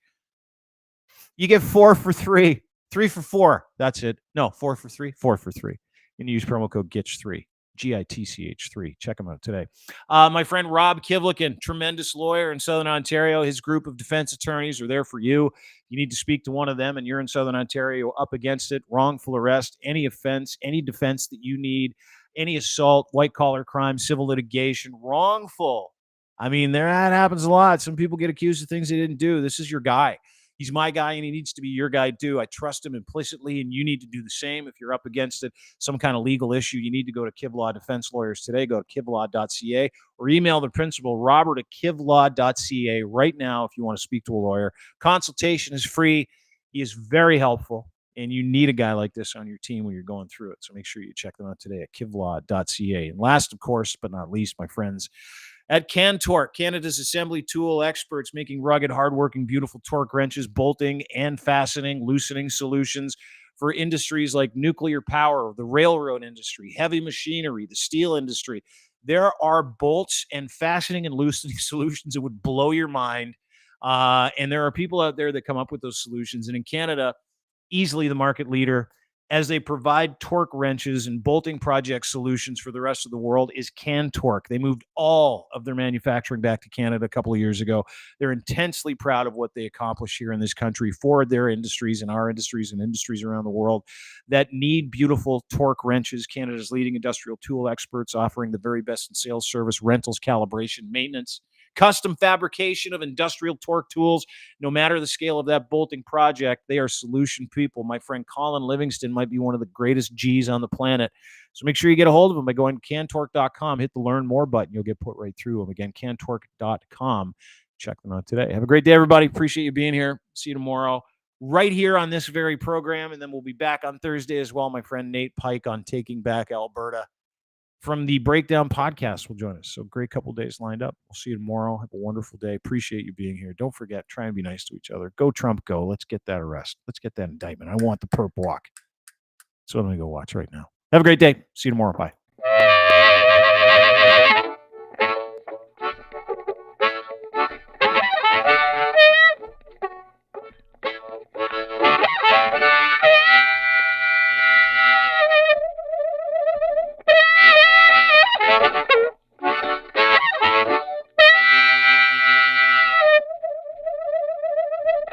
You get 4 for 3, 3 for 4. That's it. No, 4 for 3, 4 for 3. And use promo code GITCH3. GITCH3. Check them out today. My friend Rob Kivlikin, tremendous lawyer in Southern Ontario. His group of defense attorneys are there for you. You need to speak to one of them, and you're in Southern Ontario up against it. Wrongful arrest, any offense, any defense that you need, any assault, white-collar crime, civil litigation, wrongful. I mean, that happens a lot. Some people get accused of things they didn't do. This is your guy. He's my guy, and he needs to be your guy too. I trust him implicitly, and you need to do the same. If you're up against it, some kind of legal issue, you need to go to Kivlaw Defense Lawyers today. Go to kivlaw.ca or email the principal, Robert, at kivlaw.ca right now if you want to speak to a lawyer. Consultation is free. He is very helpful, and you need a guy like this on your team when you're going through it. So make sure you check them out today at kivlaw.ca. And last, of course, but not least, my friends, at Cantork, Canada's assembly tool experts, making rugged, hardworking, beautiful torque wrenches, bolting and fastening, loosening solutions for industries like nuclear power, the railroad industry, heavy machinery, the steel industry. There are bolts and fastening and loosening solutions that would blow your mind. And there are people out there that come up with those solutions. And in Canada, easily the market leader, as they provide torque wrenches and bolting project solutions for the rest of the world, is Cantork. They moved all of their manufacturing back to Canada a couple of years ago. They're intensely proud of what they accomplish here in this country for their industries and our industries and industries around the world that need beautiful torque wrenches. Canada's leading industrial tool experts, offering the very best in sales, service, rentals, calibration, maintenance, custom fabrication of industrial torque tools. No matter the scale of that bolting project, they are solution people. My friend Colin Livingston might be one of the greatest G's on the planet. So make sure you get a hold of him by going to cantork.com, hit the learn more button. You'll get put right through them. Again, cantork.com. Check them out today. Have a great day, everybody. Appreciate you being here. See you tomorrow right here on this very program. And then we'll be back on Thursday as well. My friend Nate Pike on Taking Back Alberta from the Breakdown podcast will join us. So great couple days lined up. We'll see you tomorrow. Have a wonderful day. Appreciate you being here. Don't forget, try and be nice to each other. Go Trump, go. Let's get that arrest. Let's get that indictment. I want the perp walk. So I'm going to go watch right now. Have a great day. See you tomorrow. Bye.